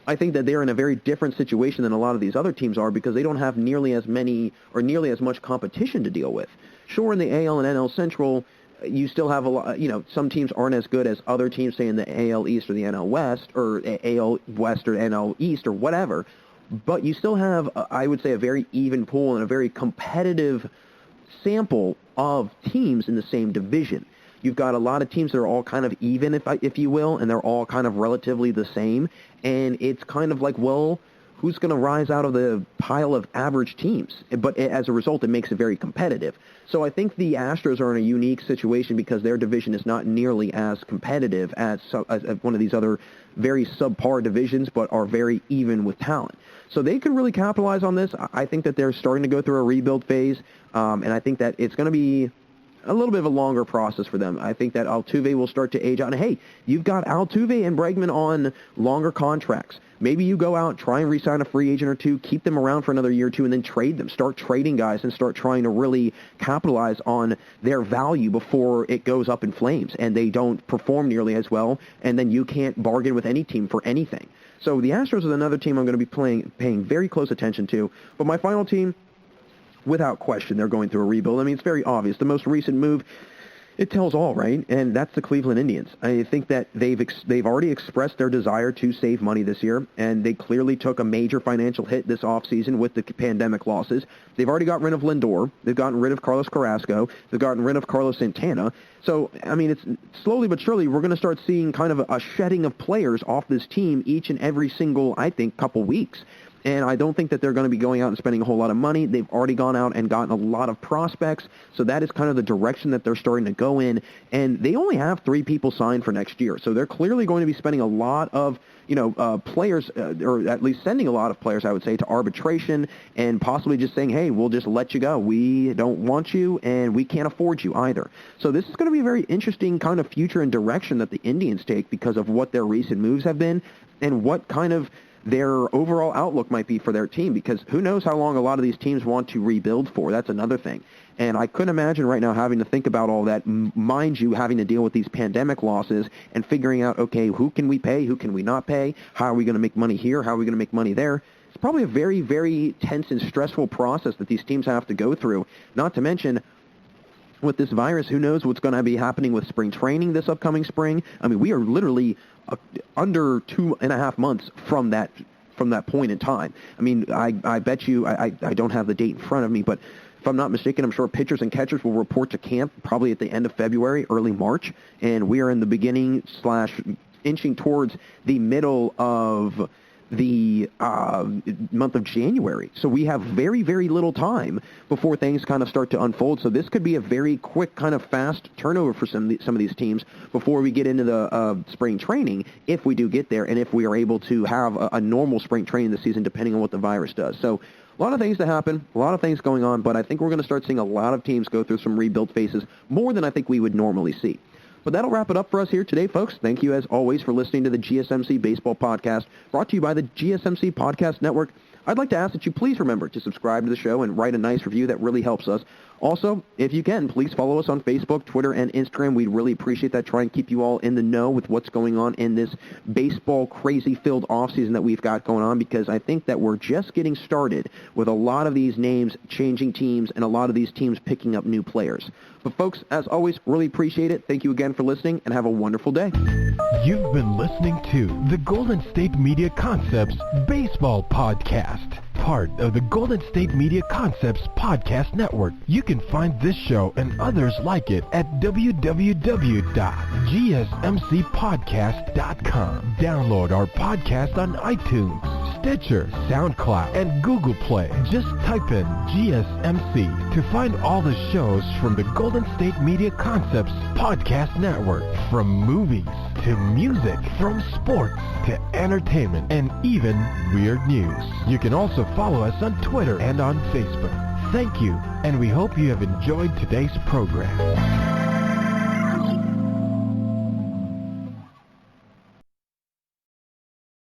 I think that they're in a very different situation than a lot of these other teams are because they don't have nearly as many or nearly as much competition to deal with. Sure, in the AL and NL Central, you still have a lot, you know, some teams aren't as good as other teams, say in the AL East or the NL West or AL West or NL East or whatever. But you still have, I would say, a very even pool and a very competitive sample of teams in the same division. You've got a lot of teams that are all kind of even, if you will, and they're all kind of relatively the same. And it's kind of like, well, who's going to rise out of the pile of average teams? But as a result, it makes it very competitive. So I think the Astros are in a unique situation because their division is not nearly as competitive as one of these other very subpar divisions, but are very even with talent. So they could really capitalize on this. I think that they're starting to go through a rebuild phase, and I think that it's going to be a little bit of a longer process for them. I think that Altuve will start to age out. And hey, you've got Altuve and Bregman on longer contracts. Maybe you go out, try and re-sign a free agent or two, keep them around for another year or two, and then trade them. Start trading guys and start trying to really capitalize on their value before it goes up in flames and they don't perform nearly as well, and then you can't bargain with any team for anything. So the Astros is another team I'm going to be paying very close attention to. But my final team, without question, they're going through a rebuild. I mean, it's very obvious. The most recent move, it tells all, right? And that's the Cleveland Indians. I think that they've already expressed their desire to save money this year, and they clearly took a major financial hit this offseason with the pandemic losses. They've already gotten rid of Lindor. They've gotten rid of Carlos Carrasco. They've gotten rid of Carlos Santana. So, I mean, it's slowly but surely we're going to start seeing kind of a shedding of players off this team each and every single, I think, couple weeks. And I don't think that they're going to be going out and spending a whole lot of money. They've already gone out and gotten a lot of prospects. So that is kind of the direction that they're starting to go in. And they only have 3 people signed for next year. So they're clearly going to be spending a lot of, players, or at least sending a lot of players, I would say, to arbitration and possibly just saying, hey, we'll just let you go. We don't want you and we can't afford you either. So this is going to be a very interesting kind of future and direction that the Indians take because of what their recent moves have been and what kind of their overall outlook might be for their team, because who knows how long a lot of these teams want to rebuild for. That's another thing. And I couldn't imagine right now having to think about all that, mind you, having to deal with these pandemic losses and figuring out, okay, who can we pay, who can we not pay, how are we going to make money here, how are we going to make money there. It's probably a very, very tense and stressful process that these teams have to go through, not to mention with this virus, who knows what's going to be happening with spring training this upcoming spring. I mean, we are literally under 2.5 months from that point in time. I mean, I bet you, I don't have the date in front of me, but if I'm not mistaken, I'm sure pitchers and catchers will report to camp probably at the end of February, early March, and we are in the beginning / inching towards the middle of the month of January. So we have very, very little time before things kind of start to unfold. So this could be a very quick, kind of fast turnover for some of these teams before we get into the spring training, if we do get there, and if we are able to have a normal spring training this season, depending on what the virus does. So a lot of things to happen, a lot of things going on, but I think we're going to start seeing a lot of teams go through some rebuild phases, more than I think we would normally see. But that'll wrap it up for us here today, folks. Thank you, as always, for listening to the GSMC Baseball Podcast, brought to you by the GSMC Podcast Network. I'd like to ask that you please remember to subscribe to the show and write a nice review. That really helps us. Also, if you can, please follow us on Facebook, Twitter, and Instagram. We'd really appreciate that. Try and keep you all in the know with what's going on in this baseball crazy-filled offseason that we've got going on, because I think that we're just getting started with a lot of these names changing teams and a lot of these teams picking up new players. But folks, as always, really appreciate it. Thank you again for listening, and have a wonderful day. You've been listening to the Golden State Media Concepts Baseball Podcast, part of the Golden State Media Concepts Podcast Network. You can find this show and others like it at www.gsmcpodcast.com. Download our podcast on iTunes, Stitcher, SoundCloud, and Google Play. Just type in GSMC to find all the shows from the Golden State Media Concepts Podcast Network. From movies to music, from sports to entertainment, and even weird news. You can also follow us on Twitter and on Facebook. Thank you, and we hope you have enjoyed today's program.